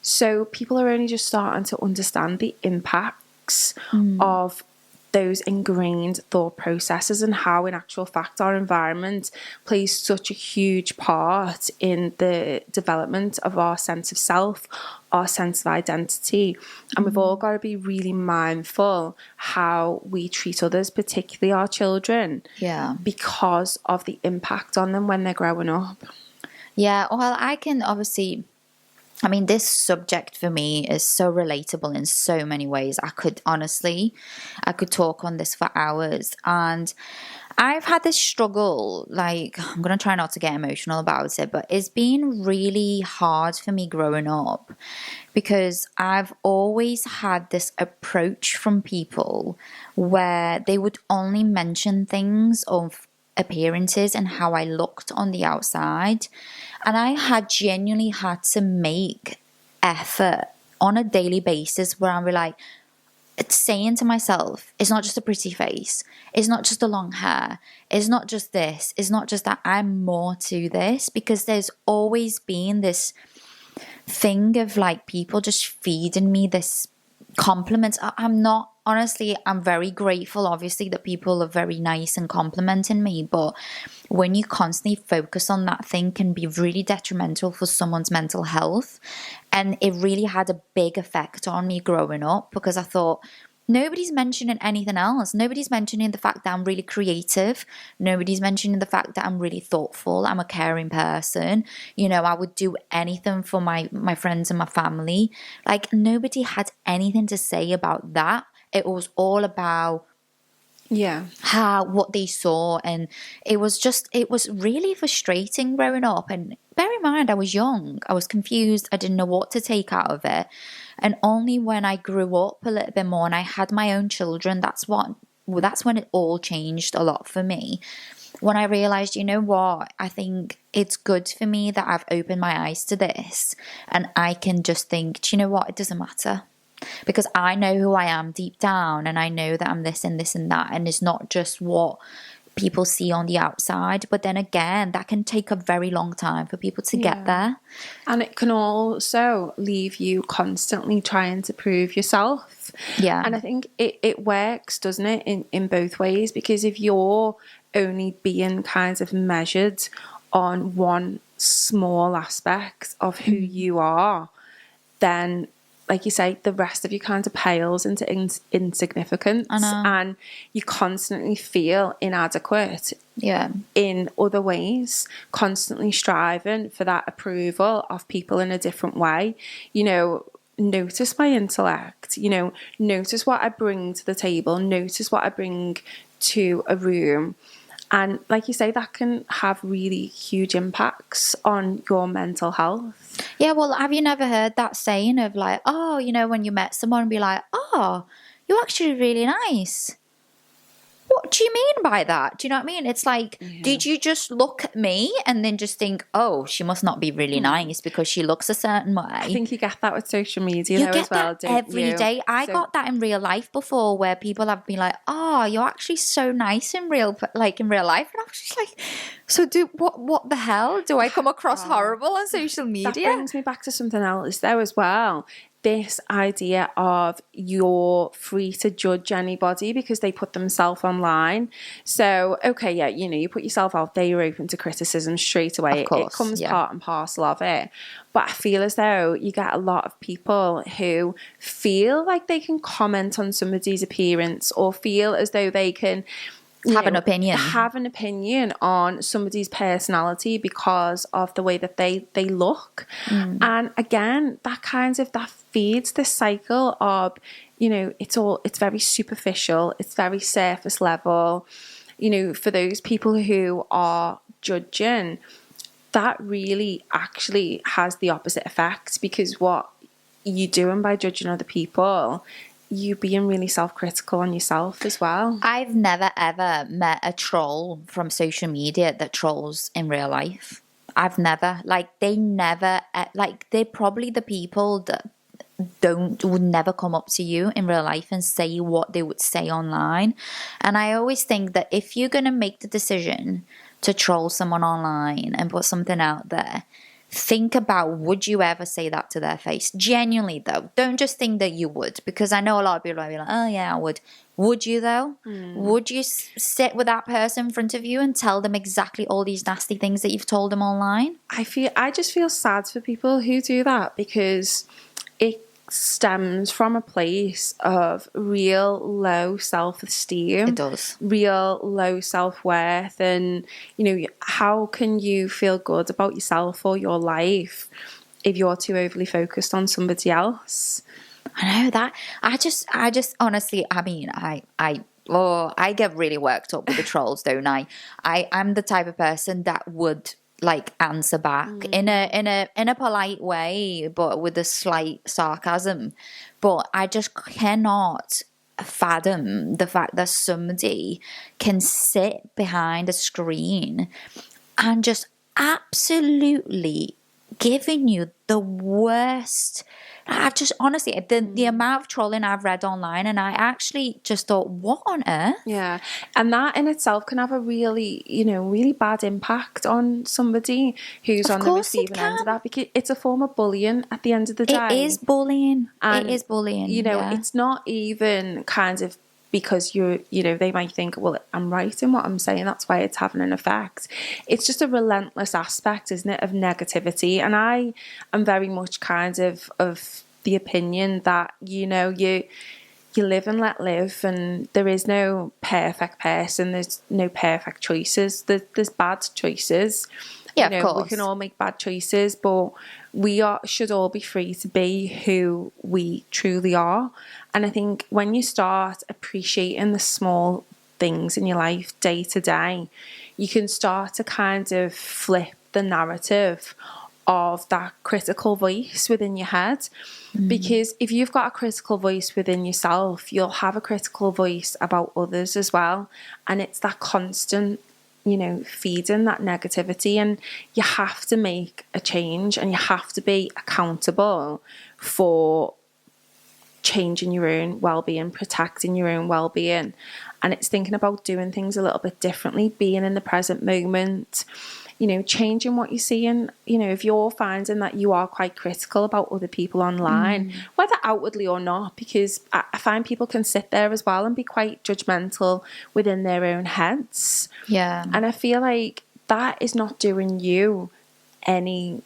Speaker 1: So people are only just starting to understand the impacts of those ingrained thought processes and how in actual fact our environment plays such a huge part in the development of our sense of self, our sense of identity. And we've all got to be really mindful how we treat others, particularly our children, because of the impact on them when they're growing up.
Speaker 2: Yeah, well, I can obviously, I mean, this subject for me is so relatable in so many ways. I could talk on this for hours. And I've had this struggle, like, I'm going to try not to get emotional about it, but it's been really hard for me growing up because I've always had this approach from people where they would only mention things of appearances and how I looked on the outside. And I had genuinely had to make effort on a daily basis where I'm like, it's saying to myself, it's not just a pretty face. It's not just the long hair. It's not just this. It's not just that. I'm more to this, because there's always been this thing of like people just feeding me this compliments. I'm very grateful, obviously, that people are very nice and complimenting me, but when you constantly focus on that thing can be really detrimental for someone's mental health. And it really had a big effect on me growing up, because I thought, nobody's mentioning anything else. Nobody's mentioning the fact that I'm really creative. Nobody's mentioning the fact that I'm really thoughtful. I'm a caring person. You know, I would do anything for my friends and my family. Like, nobody had anything to say about that. It was all about what they saw. And it was really frustrating growing up. And bear in mind, I was young. I was confused. I didn't know what to take out of it. And only when I grew up a little bit more and I had my own children, that's when it all changed a lot for me. When I realized, you know what, I think it's good for me that I've opened my eyes to this, and I can just think, do you know what, it doesn't matter. Because I know who I am deep down, and I know that I'm this and this and that, and it's not just what people see on the outside. But then again, that can take a very long time for people to get there.
Speaker 1: And it can also leave you constantly trying to prove yourself.
Speaker 2: Yeah.
Speaker 1: And I think it works, doesn't it, in both ways? Because if you're only being kind of measured on one small aspect of who you are, then, like you say, the rest of you kind of pales into insignificance. And you constantly feel inadequate in other ways, constantly striving for that approval of people in a different way. You know, notice my intellect, you know, notice what I bring to the table, notice what I bring to a room. And like you say, that can have really huge impacts on your mental health.
Speaker 2: Yeah, well, have you never heard that saying of like, oh, you know, when you met someone and be like, oh, you're actually really nice. What do you mean by that? Do you know what I mean? It's like, did you just look at me and then just think, oh, she must not be really nice because she looks a certain way?
Speaker 1: I think you get that with social media though as well, don't you?
Speaker 2: Every day. I got that in real life before, where people have been like, oh, you're actually so nice in real life. And I was just like, so what the hell? Do I come across horrible on social media?
Speaker 1: That brings me back to something else though as well. This idea of you're free to judge anybody because they put themselves online. So, okay, yeah, you know, you put yourself out there, you're open to criticism straight away.
Speaker 2: Of course,
Speaker 1: it comes part and parcel of it. But I feel as though you get a lot of people who feel like they can comment on somebody's appearance, or feel as though they can
Speaker 2: have an opinion
Speaker 1: on somebody's personality because of the way that they look. And again, that feeds this cycle of, you know, it's very superficial, it's very surface level. You know, for those people who are judging, that really actually has the opposite effect, because what you're doing by judging other people, you being really self-critical on yourself as well.
Speaker 2: I've never ever met a troll from social media that trolls in real life. I've never, they're probably the people that would never come up to you in real life and say what they would say online. And I always think that if you're going to make the decision to troll someone online and put something out there, think about, would you ever say that to their face? Genuinely though, don't just think that you would, because I know a lot of people are like, oh yeah, I would. Would you though? Would you sit with that person in front of you and tell them exactly all these nasty things that you've told them online?
Speaker 1: I just feel sad for people who do that, because it stems from a place of real low self-esteem.
Speaker 2: It does.
Speaker 1: Real low self-worth. And, how can you feel good about yourself or your life if you're too overly focused on somebody else?
Speaker 2: I know that. I just honestly, I mean, I get really worked up with the trolls, don't I? I'm the type of person that would like answer back in a polite way, but with a slight sarcasm. But I just cannot fathom the fact that somebody can sit behind a screen and just absolutely giving you the worst. I've just honestly, the amount of trolling I've read online, and I actually just thought, what on earth?
Speaker 1: Yeah, and that in itself can have a really, really bad impact on somebody who's on the receiving end of that, because it's a form of bullying at the end of the day.
Speaker 2: It is bullying.
Speaker 1: And,
Speaker 2: it is bullying.
Speaker 1: It's not even kind of because they might think, well, I'm right in what I'm saying, that's why it's having an effect. It's just a relentless aspect, isn't it, of negativity. And I am very much kind of the opinion that, you live and let live, and there is no perfect person, there's no perfect choices, there's bad choices.
Speaker 2: Yeah, of course.
Speaker 1: We can all make bad choices, but we should all be free to be who we truly are. And I think when you start appreciating the small things in your life day to day, you can start to kind of flip the narrative of that critical voice within your head. Because if you've got a critical voice within yourself, you'll have a critical voice about others as well. And it's that constant feeding that negativity, and you have to make a change, and you have to be accountable for changing your own well-being, protecting your own well-being. And it's thinking about doing things a little bit differently, being in the present moment, changing what you're seeing. If you're finding that you are quite critical about other people online, whether outwardly or not, because I find people can sit there as well and be quite judgmental within their own heads.
Speaker 2: Yeah.
Speaker 1: And I feel like that is not doing you any,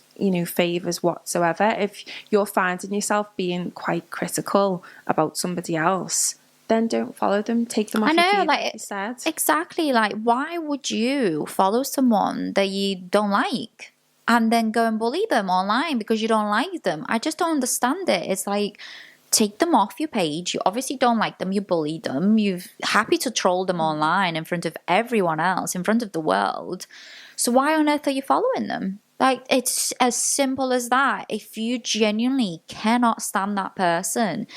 Speaker 1: favours whatsoever. If you're finding yourself being quite critical about somebody else, then don't follow them. Take them off your feed, like you said.
Speaker 2: Exactly. Like, why would you follow someone that you don't like and then go and bully them online because you don't like them? I just don't understand it. It's like, take them off your page. You obviously don't like them. You bully them. You're happy to troll them online in front of everyone else, in front of the world. So why on earth are you following them? Like, it's as simple as that. If you genuinely cannot stand that person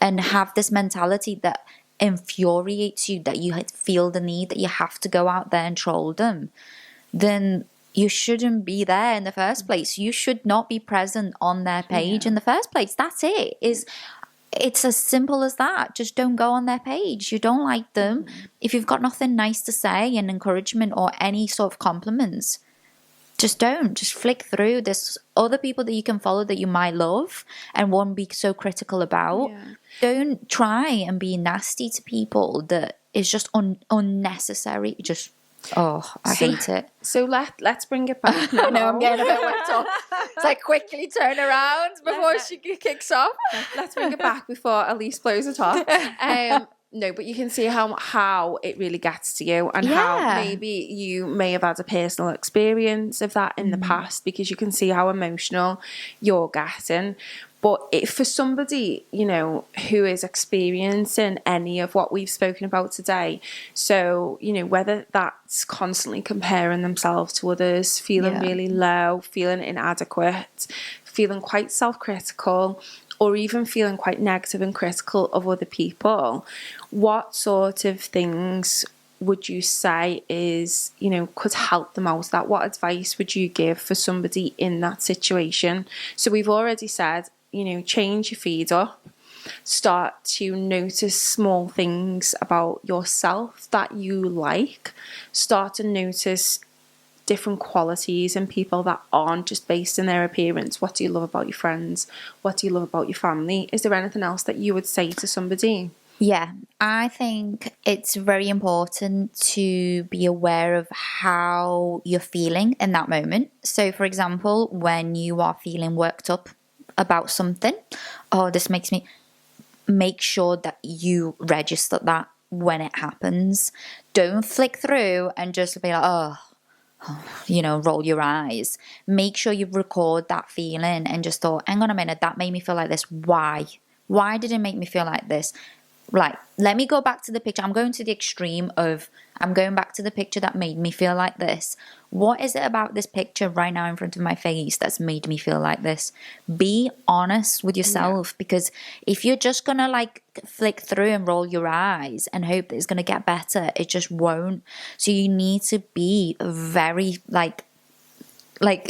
Speaker 2: and have this mentality that infuriates you, that you feel the need that you have to go out there and troll them, then you shouldn't be there in the first place. You should not be present on their page in the first place. That's it. It's as simple as that. Just don't go on their page. You don't like them. If you've got nothing nice to say and encouragement or any sort of compliments, just don't. Just flick through. There's other people that you can follow that you might love and won't be so critical about. Yeah. Don't try and be nasty to people. That is just unnecessary. Just, I hate it.
Speaker 1: So let's bring it back now.
Speaker 2: No, I'm getting a bit worked up. It's like, quickly turn around before she kicks off.
Speaker 1: Let's bring it back before Elise blows it off. No, but you can see how it really gets to you, and how maybe you may have had a personal experience of that in the past, because you can see how emotional you're getting. But for somebody, who is experiencing any of what we've spoken about today, so, whether that's constantly comparing themselves to others, feeling really low, feeling inadequate, feeling quite self-critical, or even feeling quite negative and critical of other people, what sort of things would you say is, could help them out? What advice would you give for somebody in that situation? So we've already said, change your feed up, start to notice small things about yourself that you like, start to notice different qualities in people that aren't just based in their appearance. What do you love about your friends? What do you love about your family? Is there anything else that you would say to somebody?
Speaker 2: Yeah, I think it's very important to be aware of how you're feeling in that moment. So, for example, when you are feeling worked up about something, oh, this makes me, make sure that you register that when it happens. Don't flick through and just be like, oh, roll your eyes. Make sure you record that feeling and just thought, hang on a minute, that made me feel like this. Why? Why did it make me feel like this? Like, let me go back to the picture. I'm going to the extreme of, I'm going back to the picture that made me feel like this. What is it about this picture right now in front of my face that's made me feel like this? Be honest with yourself, because if you're just going to like flick through and roll your eyes and hope that it's going to get better, it just won't. So you need to be very like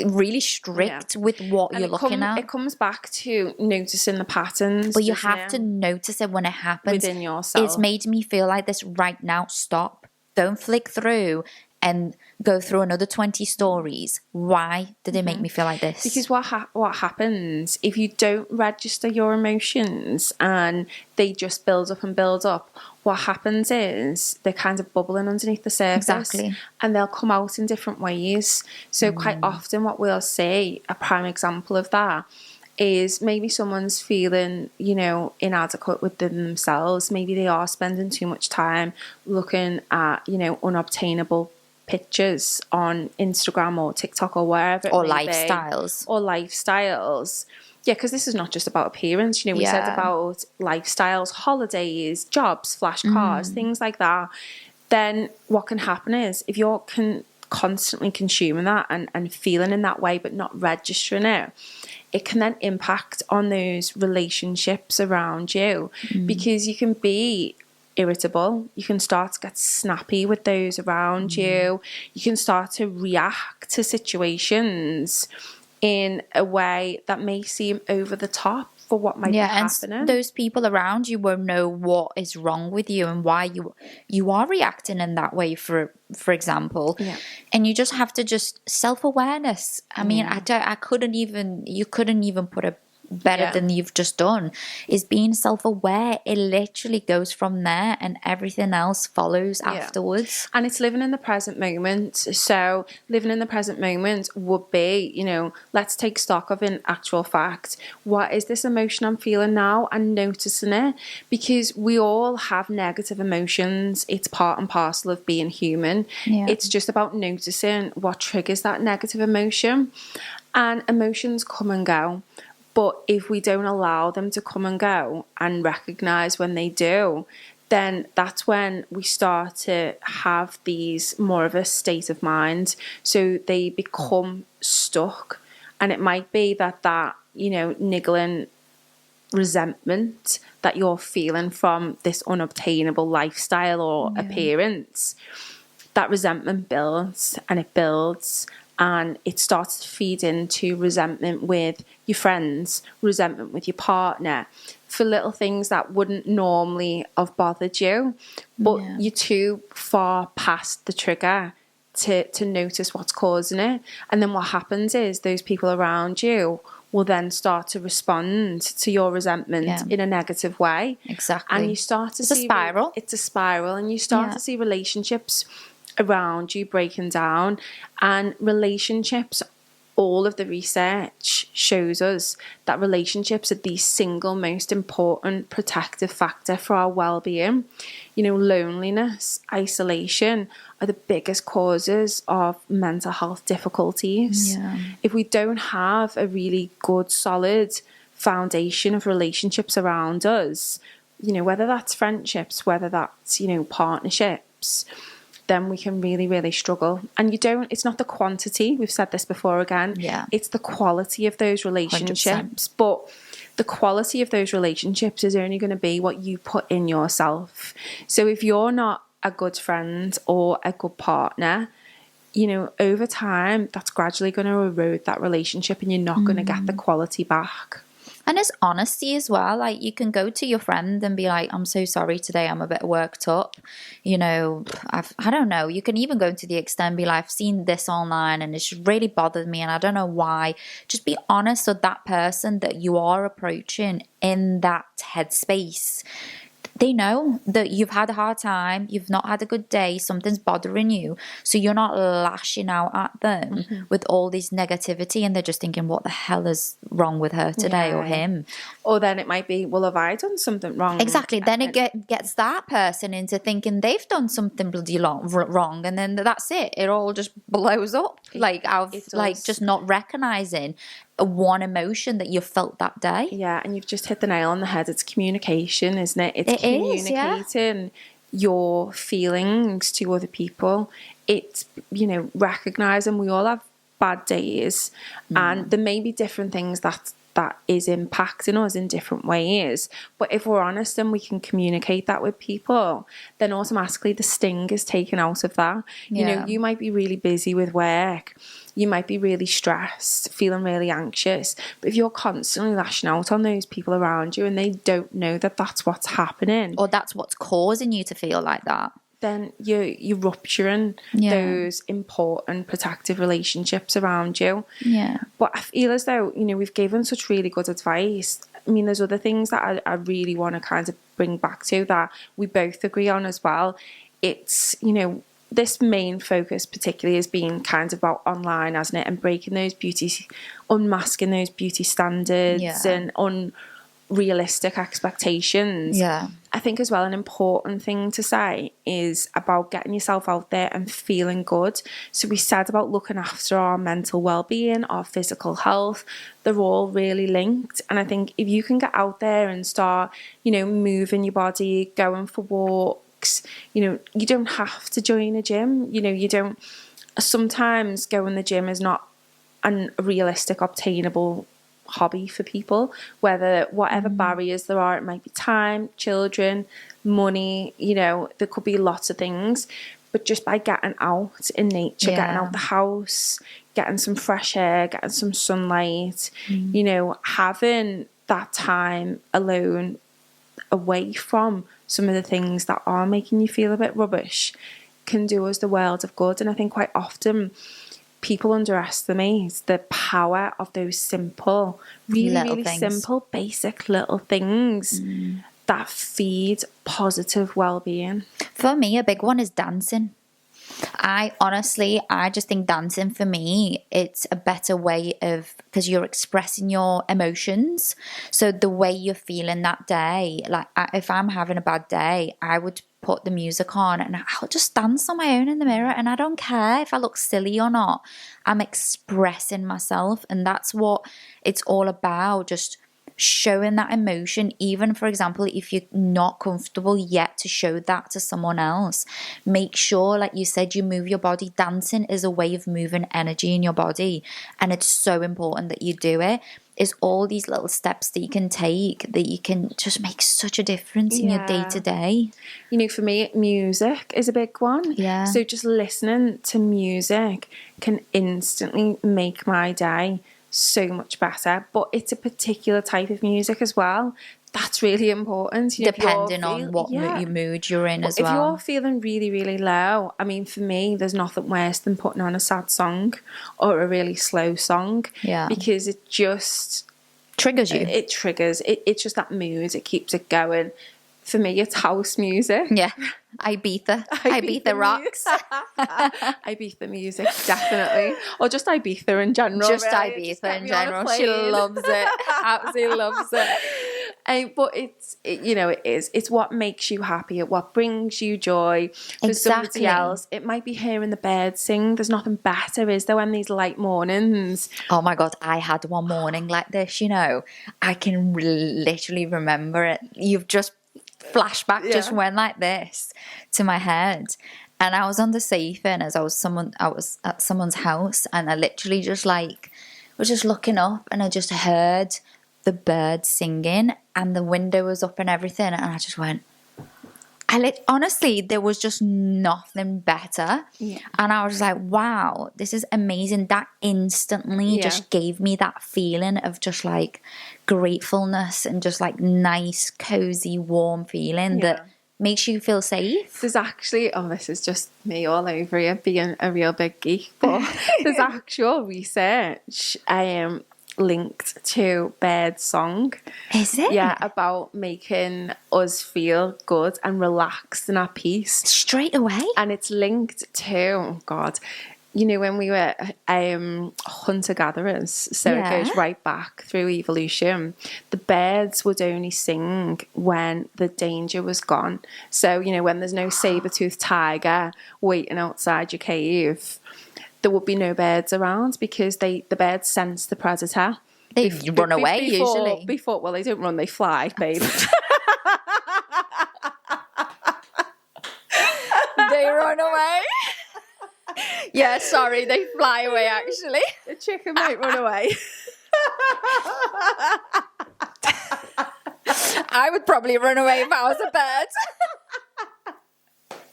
Speaker 2: really strict with what you're looking at.
Speaker 1: It comes back to noticing the patterns.
Speaker 2: But you have to notice it when it happens.
Speaker 1: Within yourself.
Speaker 2: It's made me feel like this right now. Stop. Don't flick through and go through another 20 stories. Why did it make me feel like this?
Speaker 1: Because what happens if you don't register your emotions and they just build up and build up, what happens is they're kind of bubbling underneath the surface.
Speaker 2: Exactly.
Speaker 1: And they'll come out in different ways. So quite often what we'll see, a prime example of that, is maybe someone's feeling, inadequate within themselves. Maybe they are spending too much time looking at, unobtainable pictures on Instagram or TikTok or wherever.
Speaker 2: Or lifestyles.
Speaker 1: Yeah, because this is not just about appearance. We said about lifestyles, holidays, jobs, flash cars, things like that. Then what can happen is if you're constantly consuming that and feeling in that way but not registering it, it can then impact on those relationships around you, because you can be irritable, you can start to get snappy with those around you can start to react to situations in a way that may seem over the top for what might be happening.
Speaker 2: And those people around you won't know what is wrong with you and why you are reacting in that way, for example. And you just have to self-awareness. I mean, you couldn't even put it better than you've just done, is being self-aware. It literally goes from there and everything else follows afterwards.
Speaker 1: And it's living in the present moment. So living in the present moment would be, let's take stock of an actual fact. What is this emotion I'm feeling now? And noticing it, because we all have negative emotions. It's part and parcel of being human. It's just about noticing what triggers that negative emotion. And emotions come and go. But if we don't allow them to come and go and recognise when they do, then that's when we start to have these more of a state of mind. So they become stuck. And it might be that niggling resentment that you're feeling from this unobtainable lifestyle or appearance, that resentment builds and it builds. And it starts to feed into resentment with your friends, resentment with your partner, for little things that wouldn't normally have bothered you. But you're too far past the trigger to notice what's causing it. And then what happens is those people around you will then start to respond to your resentment in a negative way.
Speaker 2: Exactly.
Speaker 1: And you start to see...
Speaker 2: It's a spiral.
Speaker 1: It's a spiral. And you start to see relationships around you breaking down. And relationships, all of the research shows us that relationships are the single most important protective factor for our well-being. Loneliness, isolation are the biggest causes of mental health difficulties. If we don't have a really good, solid foundation of relationships around us, whether that's friendships, whether that's, partnerships, then we can really, really struggle. And it's not the quantity, we've said this before again, it's the quality of those relationships. 100%. But the quality of those relationships is only going to be what you put in yourself. So if you're not a good friend or a good partner, over time, that's gradually going to erode that relationship and you're not going to get the quality back.
Speaker 2: And it's honesty as well. Like, you can go to your friend and be like, I'm so sorry today, I'm a bit worked up. You know, I don't know. You can even go to the extent and be like, I've seen this online and it's really bothered me and I don't know why. Just be honest with that person that you are approaching in that headspace. They know that you've had a hard time, you've not had a good day, something's bothering you. So you're not lashing out at them with all this negativity and they're just thinking, what the hell is wrong with her today or him?
Speaker 1: Or then it might be, well, have I done something wrong?
Speaker 2: Exactly. Then it gets that person into thinking they've done something bloody wrong. And then that's it. It all just blows up. Just not recognising one emotion that you felt that day.
Speaker 1: Yeah, and you've just hit the nail on the head. It's communication, isn't it? It's communicating your feelings to other people. It's, recognising we all have bad days and there may be different things that is impacting us in different ways. But if we're honest and we can communicate that with people, then automatically the sting is taken out of that. You might be really busy with work. You might be really stressed, feeling really anxious. But if you're constantly lashing out on those people around you and they don't know that that's what's happening,
Speaker 2: or that's what's causing you to feel like that,
Speaker 1: then you're rupturing those important protective relationships around you.
Speaker 2: Yeah.
Speaker 1: But I feel as though, we've given such really good advice. I mean, there's other things that I really want to kind of bring back to that we both agree on as well. It's, this main focus particularly has been kind of about online, hasn't it? And breaking those unmasking those beauty standards and unrealistic expectations.
Speaker 2: Yeah.
Speaker 1: I think as well an important thing to say is about getting yourself out there and feeling good. So we said about looking after our mental well-being, our physical health. They're all really linked. And I think if you can get out there and start, moving your body, going for walks, you don't have to join a gym. You don't. Sometimes going to the gym is not a realistic, obtainable hobby for people, whatever barriers there are. It might be time, children, money, there could be lots of things, but just by getting out in nature, getting out the house, getting some fresh air, getting some sunlight, having that time alone away from some of the things that are making you feel a bit rubbish can do us the world of good. And I think quite often people underestimate the power of those simple, really simple, basic little things that feed positive well-being.
Speaker 2: For me, a big one is dancing. I just think dancing for me, it's a better way of, because you're expressing your emotions. So the way you're feeling that day, like if I'm having a bad day, I would put the music on and I'll just dance on my own in the mirror, and I don't care if I look silly or not. I'm expressing myself, and that's what it's all about, just showing that emotion. Even, for example, if you're not comfortable yet to show that to someone else, make sure, like you said, you move your body. Dancing is a way of moving energy in your body, and it's so important that you do it. Is all these little steps that you can take that you can just make such a difference in your day-to-day.
Speaker 1: For me, music is a big one.
Speaker 2: Yeah.
Speaker 1: So just listening to music can instantly make my day so much better. But it's a particular type of music as well. That's really important.
Speaker 2: Depending on what mood you're in as well.
Speaker 1: If you're feeling really, really low, I mean, for me, there's nothing worse than putting on a sad song or a really slow song.
Speaker 2: Yeah.
Speaker 1: Because it just
Speaker 2: triggers you.
Speaker 1: It triggers. It's just that mood. It keeps it going. For me, it's house music.
Speaker 2: Yeah. Ibiza rocks.
Speaker 1: Ibiza music, definitely. Or just Ibiza in general.
Speaker 2: Just really. Ibiza in general. She loves it. Absolutely loves it.
Speaker 1: But it is. It's what makes you happy. It's what brings you joy. For somebody else, it might be hearing the birds sing. There's nothing better, is there, when these light mornings?
Speaker 2: Oh my God, I had one morning like this, I can literally remember it. You've just flashback just went like this to my head, and I was on the sofa, and I was at someone's house, and I literally just was just looking up, and I just heard the birds singing, and the window was up and everything, and I just went, I honestly, there was just nothing better.
Speaker 1: Yeah.
Speaker 2: And I was like, wow, this is amazing. That instantly just gave me that feeling of just like gratefulness and just like nice, cozy, warm feeling that makes you feel safe.
Speaker 1: There's actually, this is just me all over here being a real big geek, but there's actual research linked to bird song.
Speaker 2: Is it?
Speaker 1: Yeah, about making us feel good and relaxed and at peace.
Speaker 2: Straight away?
Speaker 1: And it's linked to, you know, when we were hunter-gatherers, so it goes right back through evolution, the birds would only sing when the danger was gone. So, you know, when there's no saber-toothed tiger waiting outside your cave, there would be no birds around because the birds sense the predator.
Speaker 2: They run away usually.
Speaker 1: Well, they don't run, they fly, babe.
Speaker 2: They run away? Yeah, sorry, they fly away actually.
Speaker 1: The chicken might run away.
Speaker 2: I would probably run away if I was a bird.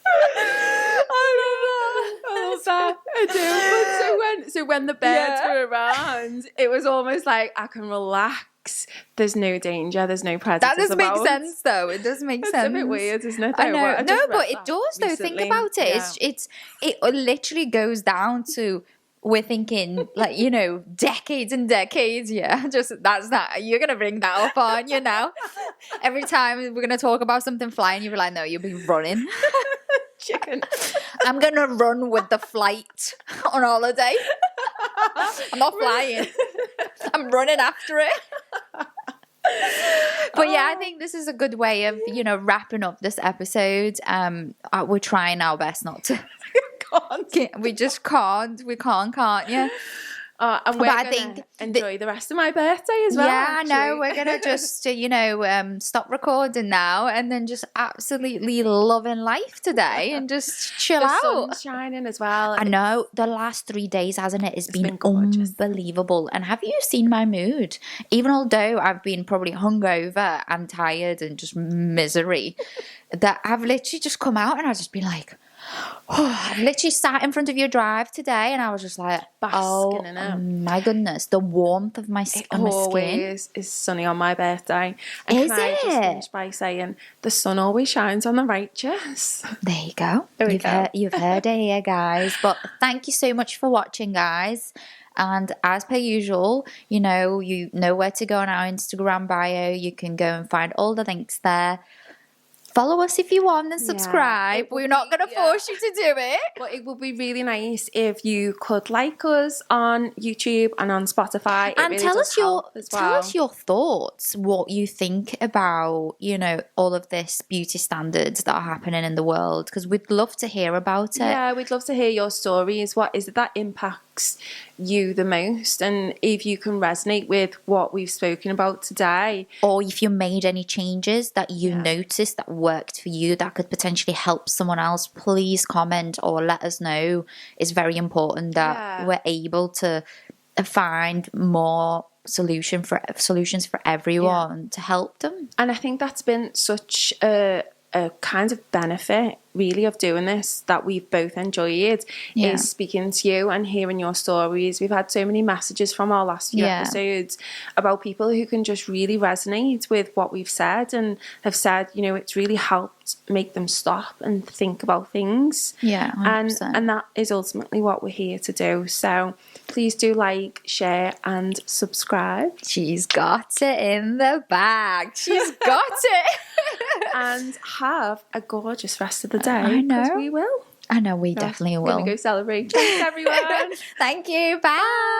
Speaker 1: I love that. I do. But so when the birds were around, it was almost like I can relax. There's no danger. There's no predators.
Speaker 2: That does
Speaker 1: about.
Speaker 2: make sense, though. It does make sense.
Speaker 1: It's a bit weird, isn't it?
Speaker 2: I know. No, but it does, though. Think about it.
Speaker 1: Yeah.
Speaker 2: It literally goes down to we're thinking like, you know, decades and decades. Yeah, just that's that. You're gonna bring that up, aren't you? Now, every time we're gonna talk about something flying, you'll be like, no, you'll be running.
Speaker 1: Chicken.
Speaker 2: I'm gonna run with the flight on holiday. I'm not flying. I'm running after it. But yeah, I think this is a good way of, you know, wrapping up this episode. We're trying our best not to. We just can't. We can't you?
Speaker 1: And we're going to enjoy the rest of my birthday as well.
Speaker 2: Yeah, no, we're going to just, stop recording now and then just absolutely loving life today and just chill out.
Speaker 1: The sun's shining as well.
Speaker 2: I know. The last 3 days, hasn't it? It's been unbelievable. And have you seen my mood? Even although I've been probably hungover and tired and just misery, that I've literally just come out and I've just been like, I literally sat in front of your drive today and I was just like, basking in it. My goodness, the warmth of my skin. It
Speaker 1: always is sunny on my birthday. And
Speaker 2: is
Speaker 1: can I just finish by saying the sun always shines on the righteous.
Speaker 2: There you go. You've heard it here, guys. But thank you so much for watching, guys. And as per usual, you know where to go on our Instagram bio. You can go and find all the links there. Follow us if you want and subscribe. We're not going to force you to do it.
Speaker 1: But it would be really nice if you could like us on YouTube and on Spotify.
Speaker 2: And really tell us your thoughts, what you think about, all of this beauty standards that are happening in the world, because we'd love to hear about it.
Speaker 1: Yeah, we'd love to hear your stories. What is it that impacts you the most? And if you can resonate with what we've spoken about today.
Speaker 2: Or if you made any changes that you noticed that worked for you that could potentially help someone else, please comment or let us know. It's very important that we're able to find more solutions for everyone to help them.
Speaker 1: And I think that's been such a kind of benefit really of doing this that we've both enjoyed is speaking to you and hearing your stories. We've had so many messages from our last few episodes about people who can just really resonate with what we've said and have said, it's really helped make them stop and think about things.
Speaker 2: 100%.
Speaker 1: And that is ultimately what we're here to do. So please do like, share and subscribe.
Speaker 2: She's got it in the bag. She's got it.
Speaker 1: And have a gorgeous rest of the day.
Speaker 2: I know.
Speaker 1: Because we will.
Speaker 2: I know we definitely will.
Speaker 1: We're going to go celebrate. Thanks, everyone.
Speaker 2: Thank you. Bye.